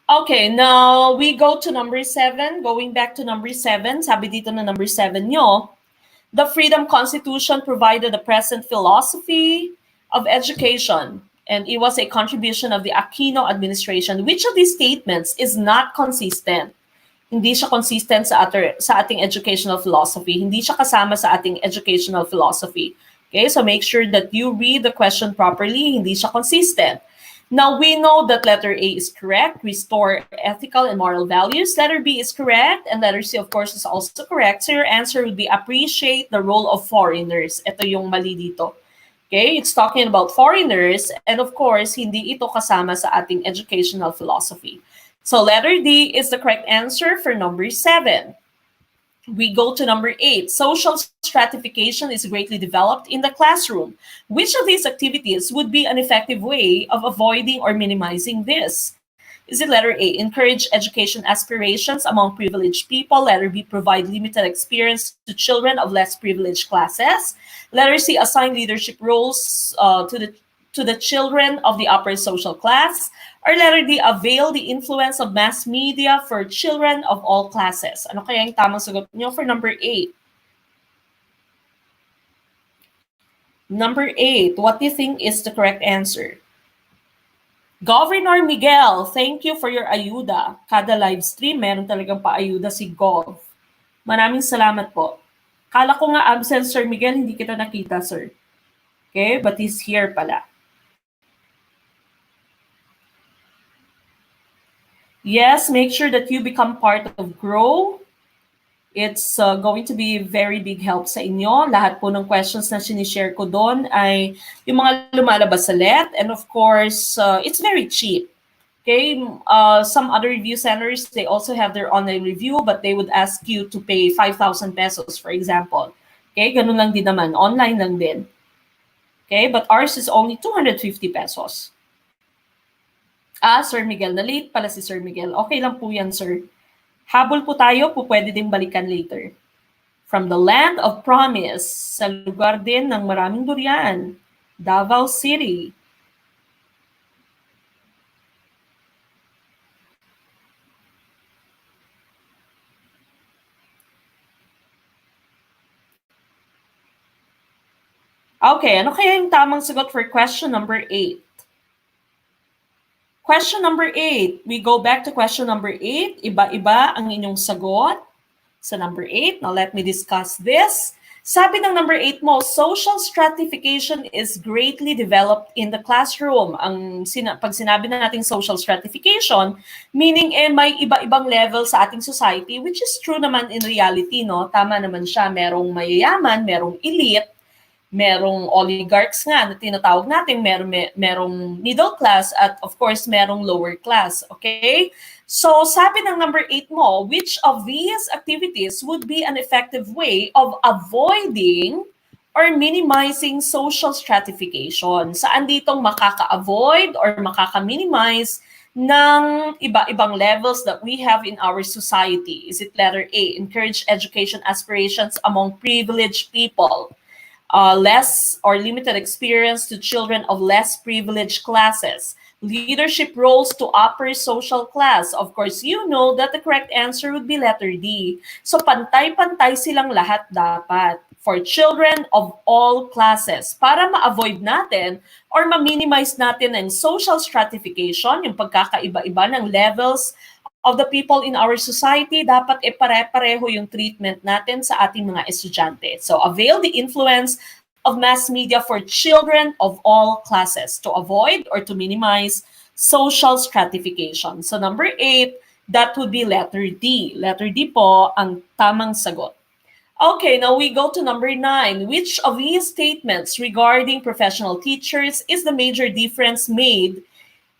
Okay, now we go to number 7. Going back to number 7, sabi dito na number 7 nyo, the Freedom Constitution provided the present philosophy of education, and it was a contribution of the Aquino administration. Which of these statements is not consistent? Hindi siya consistent sa ating educational philosophy. Hindi siya kasama sa ating educational philosophy. Okay, so make sure that you read the question properly. Hindi siya consistent. Now, we know that letter A is correct, restore ethical and moral values. Letter B is correct, and letter C, of course, is also correct. So your answer would be appreciate the role of foreigners. Ito yung mali dito. Okay, it's talking about foreigners, and of course, hindi ito kasama sa ating educational philosophy. So letter D is the correct answer for number 7. We go to number 8. Social stratification is greatly developed in the classroom. Which of these activities would be an effective way of avoiding or minimizing this? Is it letter A, encourage education aspirations among privileged people? Letter B, provide limited experience to children of less privileged classes? Letter C, assign leadership roles to the children of the upper social class? Or letter D, avail the influence of mass media for children of all classes? Ano kaya yung tamang sagot niyo for number 8? Number 8, what do you think is the correct answer? Governor Miguel, thank you for your ayuda. Kada live stream, meron talagang paayuda si Gov. Maraming salamat po. Kala ko nga absent, Sir Miguel, hindi kita nakita, sir. Okay, but he's here pala. Yes, make sure that you become part of GROW. It's going to be a very big help sa inyo. Lahat po ng questions na sinishare ko doon ay yung mga lumalabas sa LET. And of course, it's very cheap. Okay, some other review centers, they also have their online review, but they would ask you to pay 5,000 pesos, for example. Okay, ganun lang din naman. Online lang din. Okay, but ours is only 250 pesos. Sir Miguel, na-late pala si Sir Miguel. Okay lang po yan, sir. Habol po tayo, po pwede din balikan later. From the land of promise, sa lugar din ng maraming durian, Davao City. Okay, ano kaya yung tamang sagot for question number 8? Question number 8. We go back to question number 8. Iba-iba ang inyong sagot sa number 8. Now, let me discuss this. Sabi ng number 8 mo, social stratification is greatly developed in the classroom. Pag sinabi na natin social stratification, meaning may iba-ibang level sa ating society, which is true naman in reality, no? Tama naman siya. Merong mayayaman, merong elite, merong oligarchs nga na tinatawag natin, merong middle class, at of course, merong lower class. Okay? So, sabi ng number 8 mo, which of these activities would be an effective way of avoiding or minimizing social stratification? Saan ditong makaka-avoid or makaka-minimize ng iba-ibang levels that we have in our society? Is it letter A, encourage education aspirations among privileged people? Less or limited experience to children of less privileged classes, leadership roles to upper social class. Of course, you know that the correct answer would be letter D. So pantay-pantay silang lahat dapat for children of all classes para ma-avoid natin or ma-minimize natin ang social stratification, yung pagkakaiba-iba ng levels of the people in our society. Dapat pare-pareho yung treatment natin sa ating mga estudyante. So avail the influence of mass media for children of all classes to avoid or to minimize social stratification. So number 8, that would be letter D. Letter D po ang tamang sagot. Okay, now we go to number 9. Which of these statements regarding professional teachers is the major difference made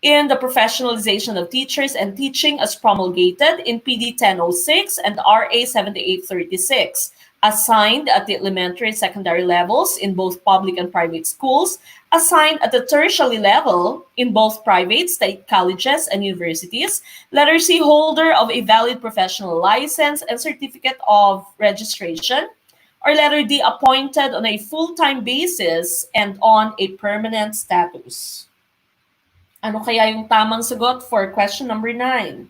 in the professionalization of teachers and teaching as promulgated in PD 1006 and RA 7836, assigned at the elementary and secondary levels in both public and private schools, assigned at the tertiary level in both private, state colleges, and universities. Letter C, holder of a valid professional license and certificate of registration. Or letter D, appointed on a full-time basis and on a permanent status. Ano kaya yung tamang sagot for question number 9?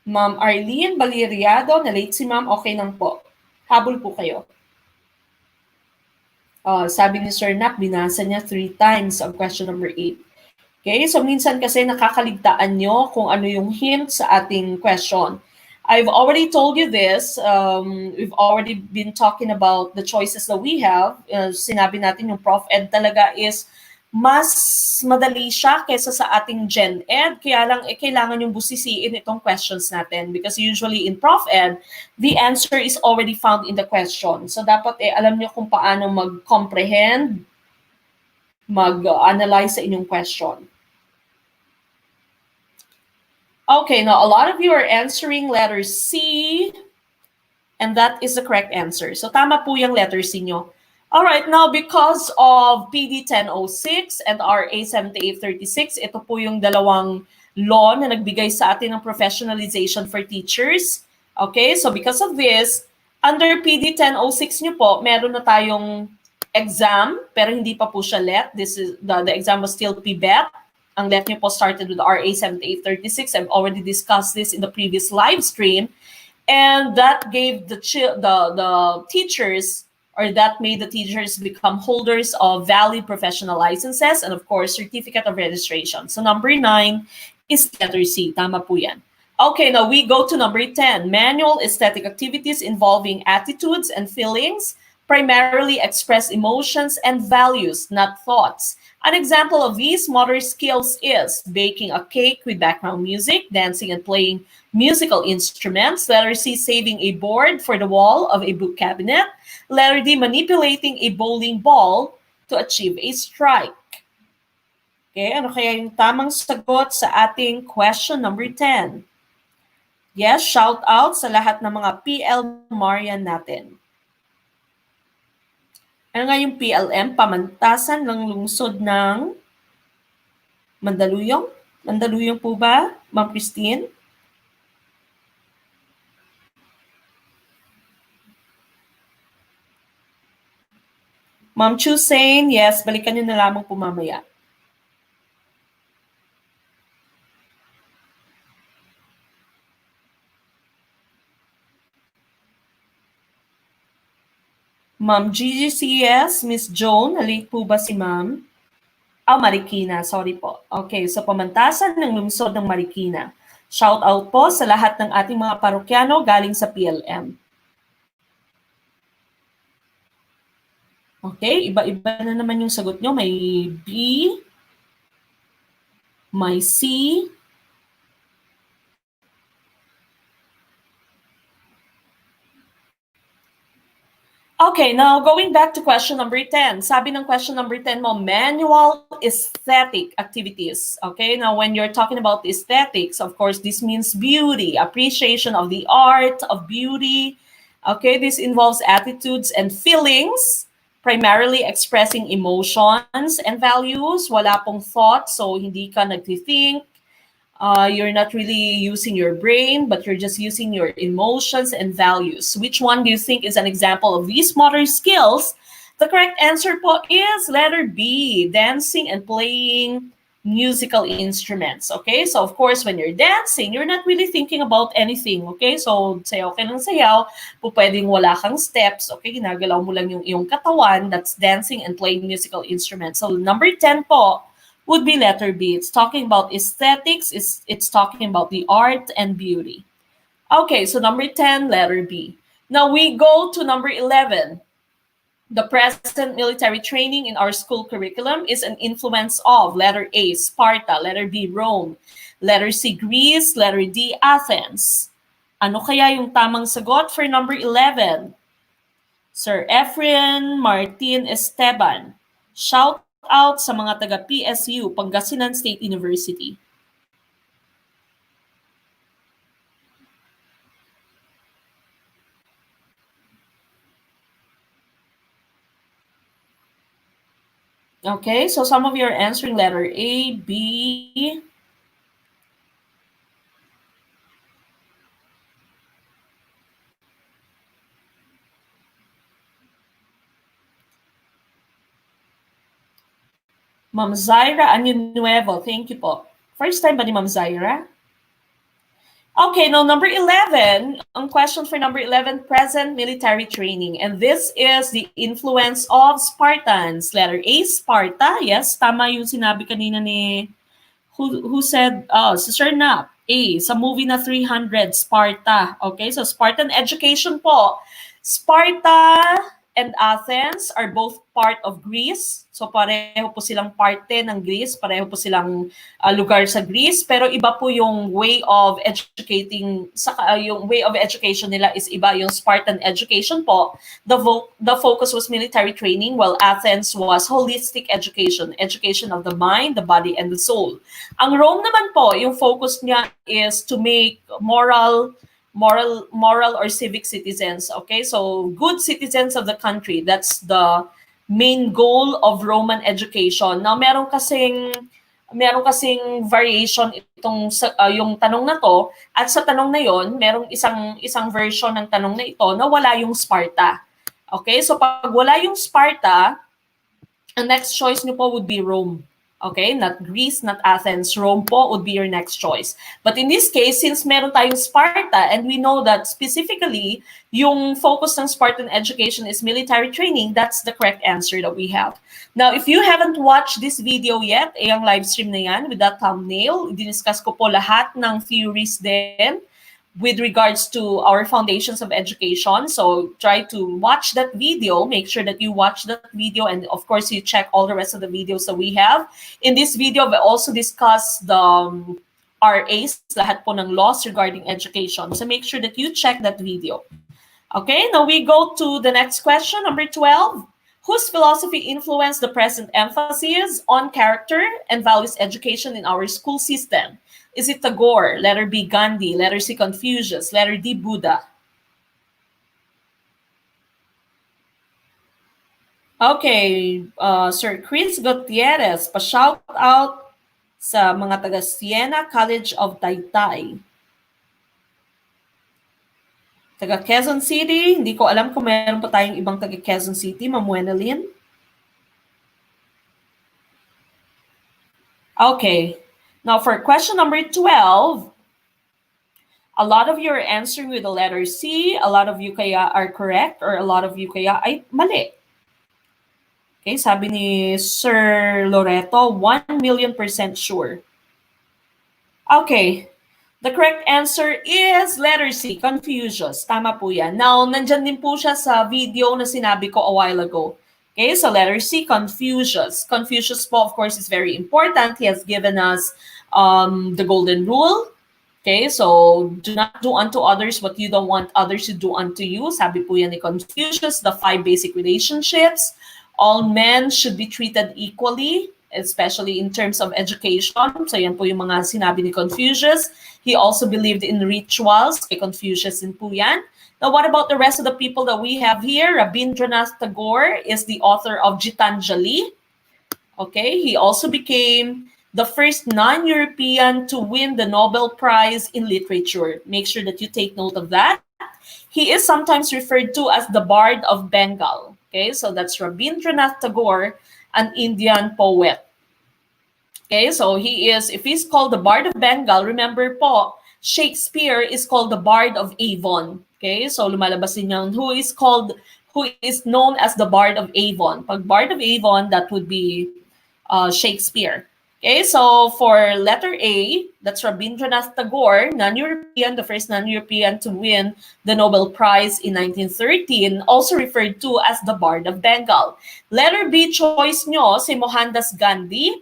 Ma'am Arlene Baliriado, na-late si ma'am, okay lang po. Habol po kayo. Sabi ni Sir Nak, binasa niya 3 times ang question number 8. Okay, so minsan kasi nakakaligtaan nyo kung ano yung hint sa ating question. I've already told you this. We've already been talking about the choices that we have. Sinabi natin yung ProfEd talaga is mas madali siya kaysa sa ating GenEd. Kaya lang, kailangan yung busisiin itong questions natin. Because usually in ProfEd, the answer is already found in the question. So dapat alam nyo kung paano mag-comprehend, mag-analyze sa inyong question. Okay, now a lot of you are answering letter C, and that is the correct answer. So tama po yung letter C nyo. All right, now because of PD 1006 and RA 7836, ito po yung dalawang law na nagbigay sa atin ng professionalization for teachers. Okay, so because of this, under PD 1006 nyo po, meron na tayong exam, pero hindi pa po siya let. This is the exam was still PBET. Ang let niyo po started with RA 7836. I've already discussed this in the previous live stream. And that gave the teachers, or that made the teachers become holders of valid professional licenses and, of course, certificate of registration. So number 9 is letter C. Tama po yan. Okay, now we go to number 10. Manual aesthetic activities involving attitudes and feelings primarily express emotions and values, not thoughts. An example of these motor skills is baking a cake with background music, dancing and playing musical instruments. Letter C, saving a board for the wall of a book cabinet. Letter D, manipulating a bowling ball to achieve a strike. Okay, ano kaya yung tamang sagot sa ating question number 10? Yes, shout out sa lahat ng mga PL Marian natin. Ano nga yung PLM? Pamantasan ng lungsod ng Mandaluyong? Mandaluyong po ba, Ma'am Christine? Ma'am Chusain, yes, balikan nyo na lamang po mamaya. Ma'am GGCS, Miss Joan, nalate po ba si Ma'am? Marikina, sorry po. Okay, so pamantasan ng lungsod ng Marikina. Shout out po sa lahat ng ating mga parokyano galing sa PLM. Okay, iba-iba na naman yung sagot nyo. May B, may C, okay, now going back to question number 10. Sabi ng question number 10 mo, manual aesthetic activities. Okay, now when you're talking about aesthetics, of course, this means beauty, appreciation of the art, of beauty. Okay, this involves attitudes and feelings, primarily expressing emotions and values. Wala pong thoughts, so hindi ka nagtithink. You're not really using your brain, but you're just using your emotions and values. Which one do you think is an example of these motor skills? The correct answer po is letter B, dancing and playing musical instruments. Okay, so of course, when you're dancing, you're not really thinking about anything. Okay, so sayaw ka ng sayaw, po pwedeng wala kang steps. Okay, ginagalaw mo lang yung iyong katawan. That's dancing and playing musical instruments. So number 10 po would be letter B. It's talking about aesthetics. It's talking about the art and beauty. Okay, so number 10, letter B. Now we go to number 11. The present military training in our school curriculum is an influence of letter A, Sparta, letter B, Rome, letter C, Greece, letter D, Athens. Ano kaya yung tamang sagot for number 11? Sir Efren Martin Esteban. Shout out sa mga taga PSU, Pangasinan State University. Okay, so some of you are answering letter A, B. Ma'am Zaira Año thank you po. First time ba ni Ma'am Zaira? Okay, now number 11, ang question for number 11, present military training. And this is the influence of Spartans. Letter A, Sparta. Yes, tama yung sinabi kanina ni, who said, si Sir Nap. A, sa movie na 300, Sparta. Okay, so Spartan education po. Sparta and Athens are both part of Greece. So pareho po silang parte ng Greece, pareho po silang lugar sa Greece, pero iba po yung way of educating, yung way of education nila is iba. Yung Spartan education po, the focus was military training, while Athens was holistic education, education of the mind, the body, and the soul. Ang Rome naman po, yung focus niya is to make moral or civic citizens. Okay, so good citizens of the country. That's the main goal of Roman education. Now, meron kasing variation itong yung tanong na to, at sa tanong na yon, merong isang version ng tanong na ito na wala yung Sparta. Okay, so pag wala yung Sparta, ang next choice niyo po would be Rome. Okay, not Greece, not Athens. Rome po would be your next choice. But in this case, since meron tayong Sparta, and we know that specifically, yung focus ng Spartan education is military training, that's the correct answer that we have. Now, if you haven't watched this video yet, yung live stream na yan with that thumbnail, diniscuss ko po lahat ng theories din with regards to our foundations of education. So try to watch that video. Make sure that you watch that video, and of course you check all the rest of the videos that we have. In this video, we also discuss the RAs, lahat po ng laws regarding education. So make sure that you check that video. Okay, now we go to the next question, number 12. Whose philosophy influenced the present emphasis on character and values education in our school system? Is it Tagore? Letter B, Gandhi. Letter C, Confucius. Letter D, Buddha. Okay, Sir Chris Gutierrez, pa-shout out sa mga taga Siena College of Taytay. Taga Quezon City, hindi ko alam kung meron pa tayong ibang taga Quezon City, Ma'am Wenelin. Okay. Now, for question number 12, a lot of you are answering with the letter C. A lot of you kaya are correct, or a lot of you kaya ay mali. Okay, sabi ni Sir Loreto, 1,000,000% sure. Okay, the correct answer is letter C, Confucius. Tama po yan. Now, nandyan din po siya sa video na sinabi ko a while ago. Okay, so letter C, Confucius. Confucius po, of course, is very important. He has given us the golden rule. Okay, so do not do unto others what you don't want others to do unto you. Sabi po yan ni Confucius, the 5 basic relationships. All men should be treated equally, especially in terms of education. So yan po yung mga sinabi ni Confucius. He also believed in rituals. Kay Confucius din po yan. Now, what about the rest of the people that we have here? Rabindranath Tagore is the author of Gitanjali. Okay, he also became the first non-European to win the Nobel Prize in Literature. Make sure that you take note of that. He is sometimes referred to as the Bard of Bengal. Okay, so that's Rabindranath Tagore, an Indian poet. Okay, so he is, if he's called the Bard of Bengal, remember po, Shakespeare is called the Bard of Avon. Okay, so lumalabas din yan, who is known as the Bard of Avon. Pag Bard of Avon, that would be Shakespeare. Okay, so for letter A, that's Rabindranath Tagore, non-European, the first non-European to win the Nobel Prize in 1913, also referred to as the Bard of Bengal. Letter B, choice nyo, si Mohandas Gandhi,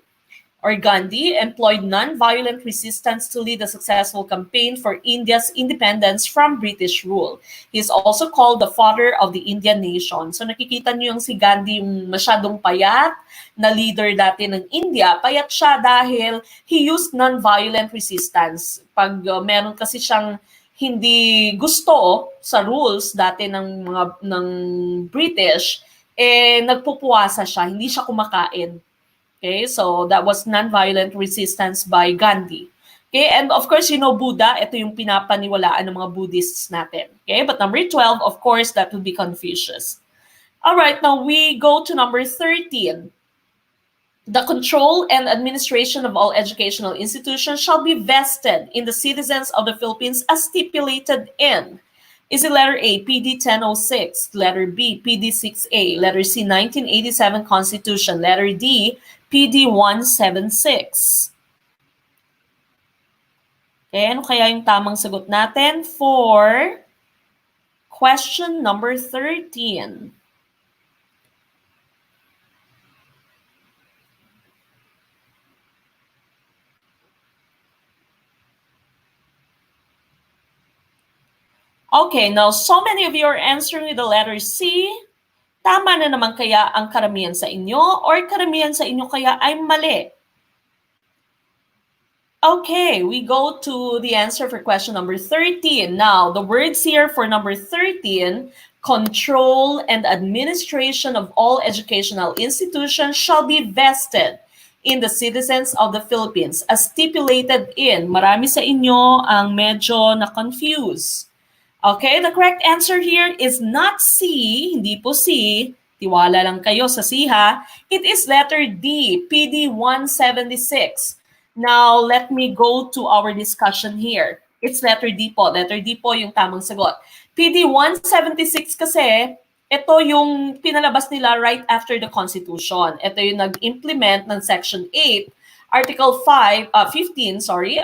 or Gandhi employed non-violent resistance to lead a successful campaign for India's independence from British rule. He is also called the father of the Indian nation. So nakikita niyo yung si Gandhi yung masyadong payat na leader dati ng India. Payat siya dahil he used non-violent resistance. Pag meron kasi siyang hindi gusto sa rules dati ng British, nagpupuwasa siya, hindi siya kumakain. Okay, so that was non-violent resistance by Gandhi. Okay, and of course, Buddha, ito yung pinapaniwalaan ng mga Buddhists natin. Okay, but number 12, of course, that would be Confucius. All right, now we go to number 13. The control and administration of all educational institutions shall be vested in the citizens of the Philippines as stipulated in. Is it letter A, PD 1006, letter B, PD 6A, letter C, 1987 Constitution, letter D, PD 176? Okay, ano kaya yung tamang sagot natin for question number 13? Okay, now so many of you are answering with the letter C. Tama na naman kaya ang karamihan sa inyo or karamihan sa inyo kaya ay mali? Okay, we go to the answer for question number 13. Now, the words here for number 13, control and administration of all educational institutions shall be vested in the citizens of the Philippines as stipulated in. Marami sa inyo ang medyo na-confuse. Okay, the correct answer here is not C, hindi po C. Tiwala lang kayo sa C ha. It is letter D, PD 176. Now, let me go to our discussion here. It's letter D po. Letter D po yung tamang sagot. PD 176 kasi, ito yung pinalabas nila right after the Constitution. Ito yung nag-implement ng Section 8, Article 15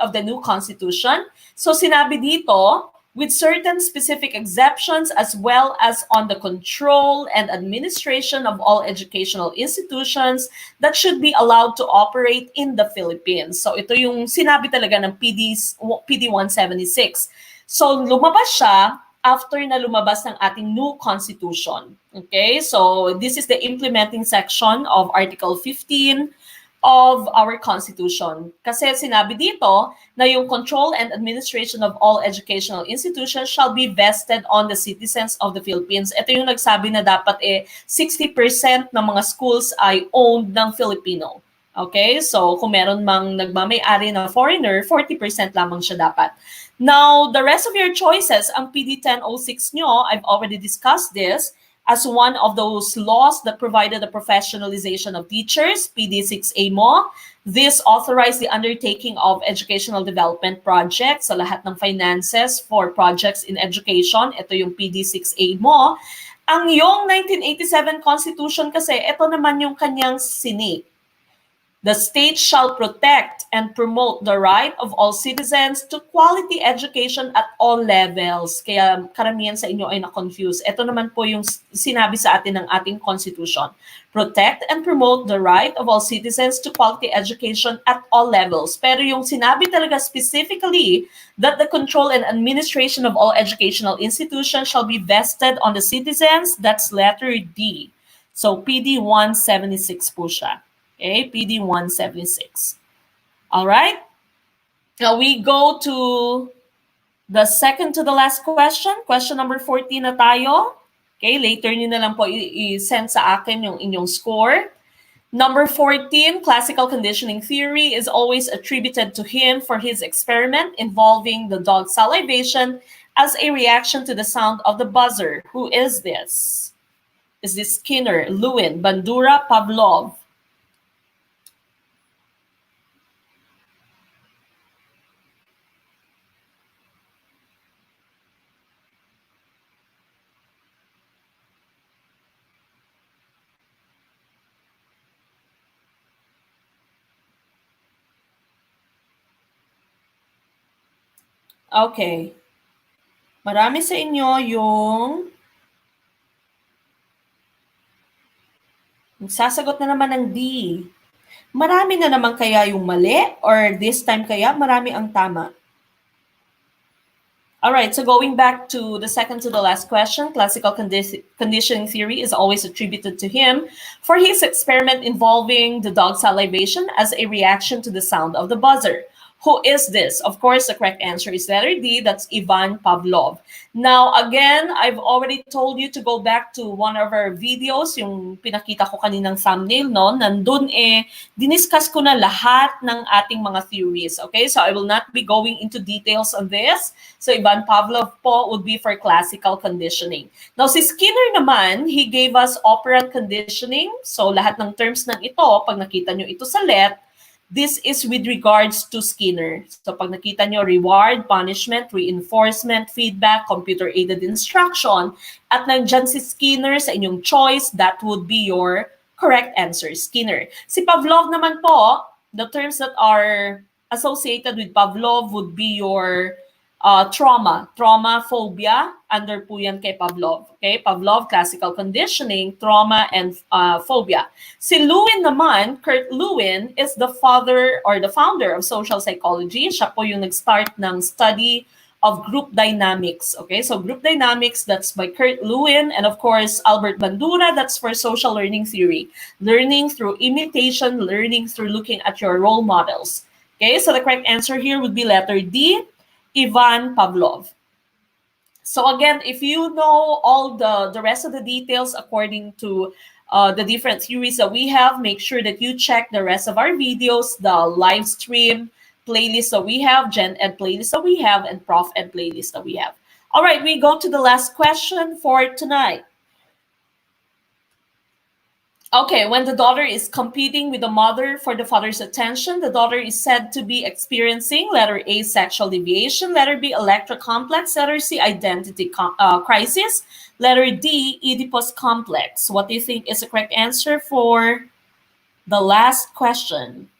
of the new Constitution. So sinabi dito, with certain specific exceptions as well as on the control and administration of all educational institutions that should be allowed to operate in the Philippines. So ito yung sinabi talaga ng PD 176. So lumabas siya after na lumabas ng ating new constitution. Okay, so this is the implementing section of Article 15 of our Constitution. Kasi sinabi dito na yung control and administration of all educational institutions shall be vested on the citizens of the Philippines. Ito yung nagsabi na dapat 60% ng mga schools ay owned ng Filipino. Okay? So kung meron mang nagmamay-ari na foreigner, 40% lamang siya dapat. Now, the rest of your choices, ang PD 1006 nyo, I've already discussed this, as one of those laws that provided the professionalization of teachers, PD 6A mo. This authorized the undertaking of educational development projects sa lahat ng finances for projects in education. Ito yung PD 6A mo. Ang yung 1987 Constitution kasi, ito naman yung kanyang sinik. The state shall protect and promote the right of all citizens to quality education at all levels. Kaya karamihan sa inyo ay na-confuse. Ito naman po yung sinabi sa atin ng ating Constitution. Protect and promote the right of all citizens to quality education at all levels. Pero yung sinabi talaga specifically that the control and administration of all educational institutions shall be vested on the citizens, that's letter D. So PD 176 po siya. Okay, PD 176. All right. Now we go to the second to the last question. Question number 14 na tayo. Okay, later nyo na lang po i-send sa akin yung inyong score. Number 14, classical conditioning theory is always attributed to him for his experiment involving the dog salivation as a reaction to the sound of the buzzer. Who is this? Is this Skinner, Lewin, Bandura, Pavlov? Okay. Marami sa inyo yung sasagot na naman ng D. Marami na naman kaya yung mali or this time kaya marami ang tama? All right, so going back to the second to the last question, classical conditioning theory is always attributed to him for his experiment involving the dog salivation as a reaction to the sound of the buzzer. Who is this? Of course, the correct answer is letter D. That's Ivan Pavlov. Now, again, I've already told you to go back to one of our videos, yung pinakita ko kaninang thumbnail, no? Nandun diniscuss ko na lahat ng ating mga theories, okay? So I will not be going into details on this. So Ivan Pavlov po would be for classical conditioning. Now, si Skinner naman, he gave us operant conditioning. So lahat ng terms ng ito, pag nakita nyo ito sa let, this is with regards to Skinner. So pag nakita nyo, reward, punishment, reinforcement, feedback, computer-aided instruction, at nandyan si Skinner sa inyong choice, that would be your correct answer, Skinner. Si Pavlov naman po, the terms that are associated with Pavlov would be your trauma, phobia, under po yan kay Pavlov. Okay, Pavlov, classical conditioning, trauma, and phobia. Si Lewin naman, Kurt Lewin, is the father or the founder of social psychology. Siya po yung nag-start ng study of group dynamics. Okay, so group dynamics, that's by Kurt Lewin, and of course, Albert Bandura, that's for social learning theory. Learning through imitation, learning through looking at your role models. Okay, so the correct answer here would be letter D, Ivan Pavlov. So again, if you know all the rest of the details according to the different theories that we have, make sure that you check the rest of our videos, the live stream playlist that we have, GenEd playlist that we have, and ProfEd playlist that we have. All right, we go to the last question for tonight. Okay, when the daughter is competing with the mother for the father's attention, the daughter is said to be experiencing letter A, sexual deviation, letter B, electrocomplex, letter C, identity crisis, letter D, Oedipus complex. What do you think is the correct answer for the last question?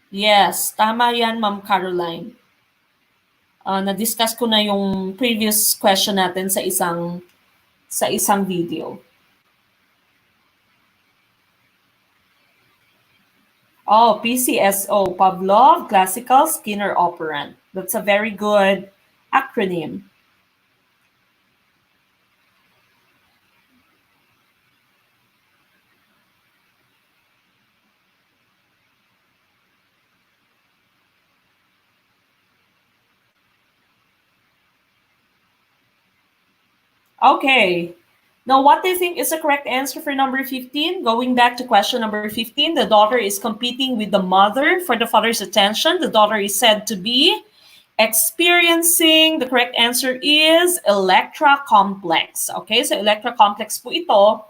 Yes, tama yan, Ma'am Caroline. Na-discuss ko na yung previous question natin sa isang video. Oh, PCSO, Pavlov, classical, Skinner, operant. That's a very good acronym. Okay. Now, what do you think is the correct answer for number 15? Going back to question number 15, the daughter is competing with the mother for the father's attention. The daughter is said to be experiencing, the correct answer is Electra complex. Okay, so Electra complex po ito.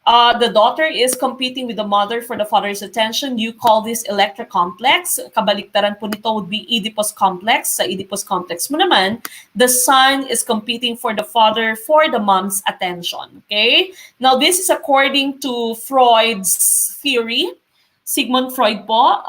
The daughter is competing with the mother for the father's attention. You call this Electra complex. Kabaliktaran po nito would be Oedipus complex. Sa Oedipus complex mo naman, the son is competing for the father for the mom's attention. Okay? Now, this is according to Freud's theory. Sigmund Freud po.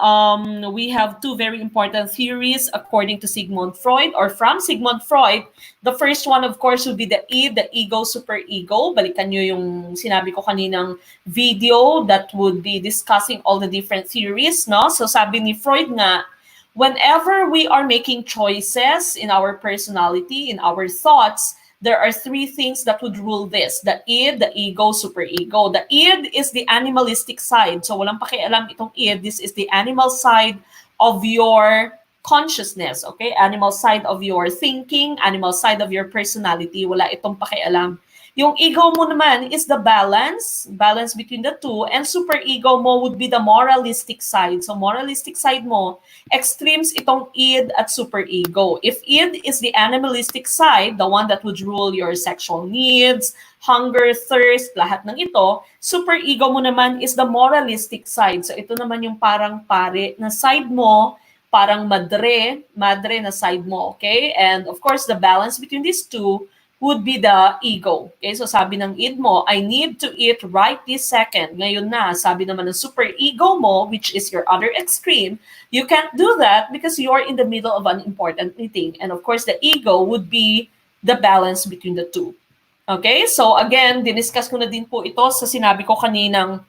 We have two very important theories according to Sigmund Freud or from Sigmund Freud. The first one, of course, would be the id, the ego, superego. Balikan nyo yung sinabi ko kaninang video that would be discussing all the different theories, no? So sabi ni Freud nga, whenever we are making choices in our personality, in our thoughts, there are three things that would rule this: the id, the ego, superego. The id is the animalistic side. So walang pakialam itong id. This is the animal side of your consciousness, okay? Animal side of your thinking, animal side of your personality. Wala itong pakialam. Yung ego mo naman is the balance between the two, and superego mo would be the moralistic side. So moralistic side mo, extremes itong id at superego. If id is the animalistic side, the one that would rule your sexual needs, hunger, thirst, lahat ng ito, superego mo naman is the moralistic side. So ito naman yung parang pare na side mo, parang madre na side mo, okay? And of course, the balance between these two would be the ego. Okay, so sabi ng id mo, I need to eat right this second. Ngayon na, sabi naman ng super ego mo, which is your other extreme, you can't do that because you're in the middle of an important meeting. And of course, the ego would be the balance between the two. Okay, so again, diniscuss ko na din po ito sa sinabi ko kaninang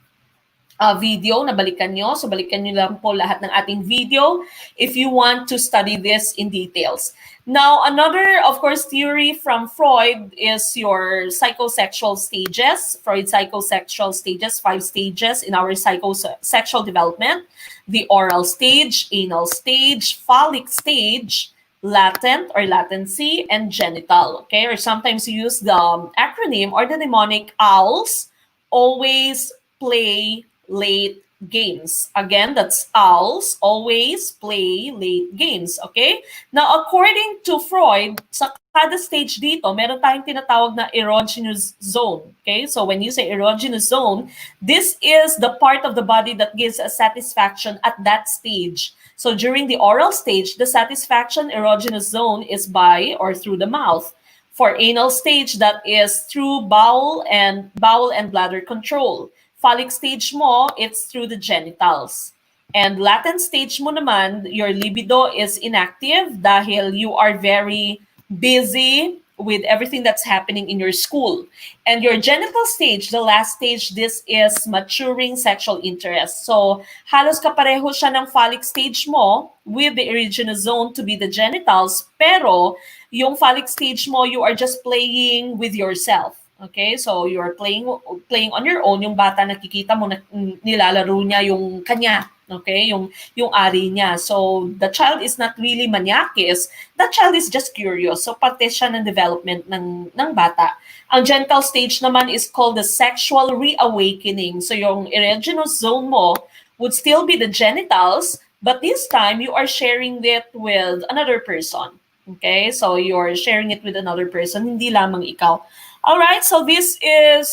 video na balikan nyo. So balikan nyo lang po lahat ng ating video if you want to study this in details. Now, another, of course, theory from Freud is your psychosexual stages. Freud's psychosexual stages, 5 stages in our psychosexual development. The oral stage, anal stage, phallic stage, latent or latency, and genital. Okay, or sometimes you use the acronym or the mnemonic OWLS, always play late games. Again, that's OWLS, always play late games. Okay? Now, according to Freud, sa kada stage dito, meron tayong tinatawag na erogenous zone. Okay? So when you say erogenous zone, this is the part of the body that gives a satisfaction at that stage. So during the oral stage, the satisfaction erogenous zone is by or through the mouth. For anal stage, that is through bowel and bladder control. Phallic stage mo, it's through the genitals. And latent stage mo naman, your libido is inactive dahil you are very busy with everything that's happening in your school. And your genital stage, the last stage, this is maturing sexual interest. So, halos kapareho siya ng phallic stage mo with the erogenous zone to be the genitals, pero yung phallic stage mo, you are just playing with yourself. Okay, so you're playing on your own. Yung bata nakikita mo na nilalaro niya yung kanya. Okay, yung ari niya. So the child is not really maniakis. The child is just curious. So parte siya ng development ng bata. Ang genital stage naman is called the sexual reawakening. So yung erogenous zone mo would still be the genitals, but this time you are sharing it with another person. Okay, so you're sharing it with another person, hindi lamang ikaw. All right, so this is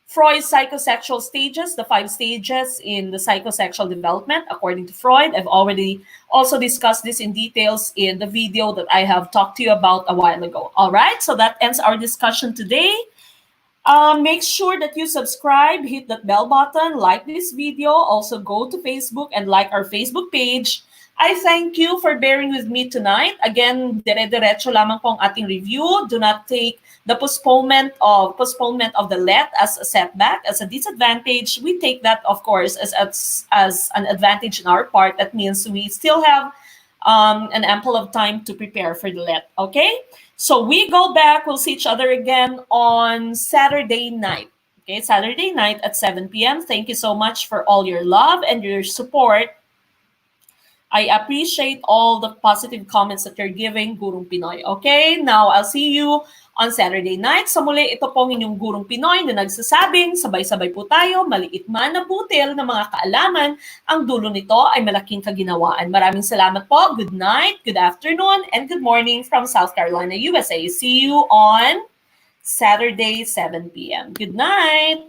Freud's psychosexual stages, the 5 stages in the psychosexual development, according to Freud. I've already also discussed this in details in the video that I have talked to you about a while ago. All right, so that ends our discussion today. Make sure that you subscribe, hit that bell button, like this video. Also go to Facebook and like our Facebook page. I thank you for bearing with me tonight. Again, dire-diretso lamang po ang ating review. Do not take the postponement of the let as a setback, as a disadvantage. We take that, of course, as an advantage in our part. That means we still have an ample of time to prepare for the let. Okay? So we go back. We'll see each other again on Saturday night. Okay, Saturday night at 7 p.m. Thank you so much for all your love and your support. I appreciate all the positive comments that you're giving, Gurong Pinoy. Okay, now I'll see you on Saturday night. Sa muli, ito pong inyong Gurong Pinoy na nagsasabing, sabay-sabay po tayo, maliit man na butil ng mga kaalaman, ang dulo nito ay malaking kaginawaan. Maraming salamat po. Good night, good afternoon, and good morning from South Carolina, USA. See you on Saturday, 7 p.m. Good night!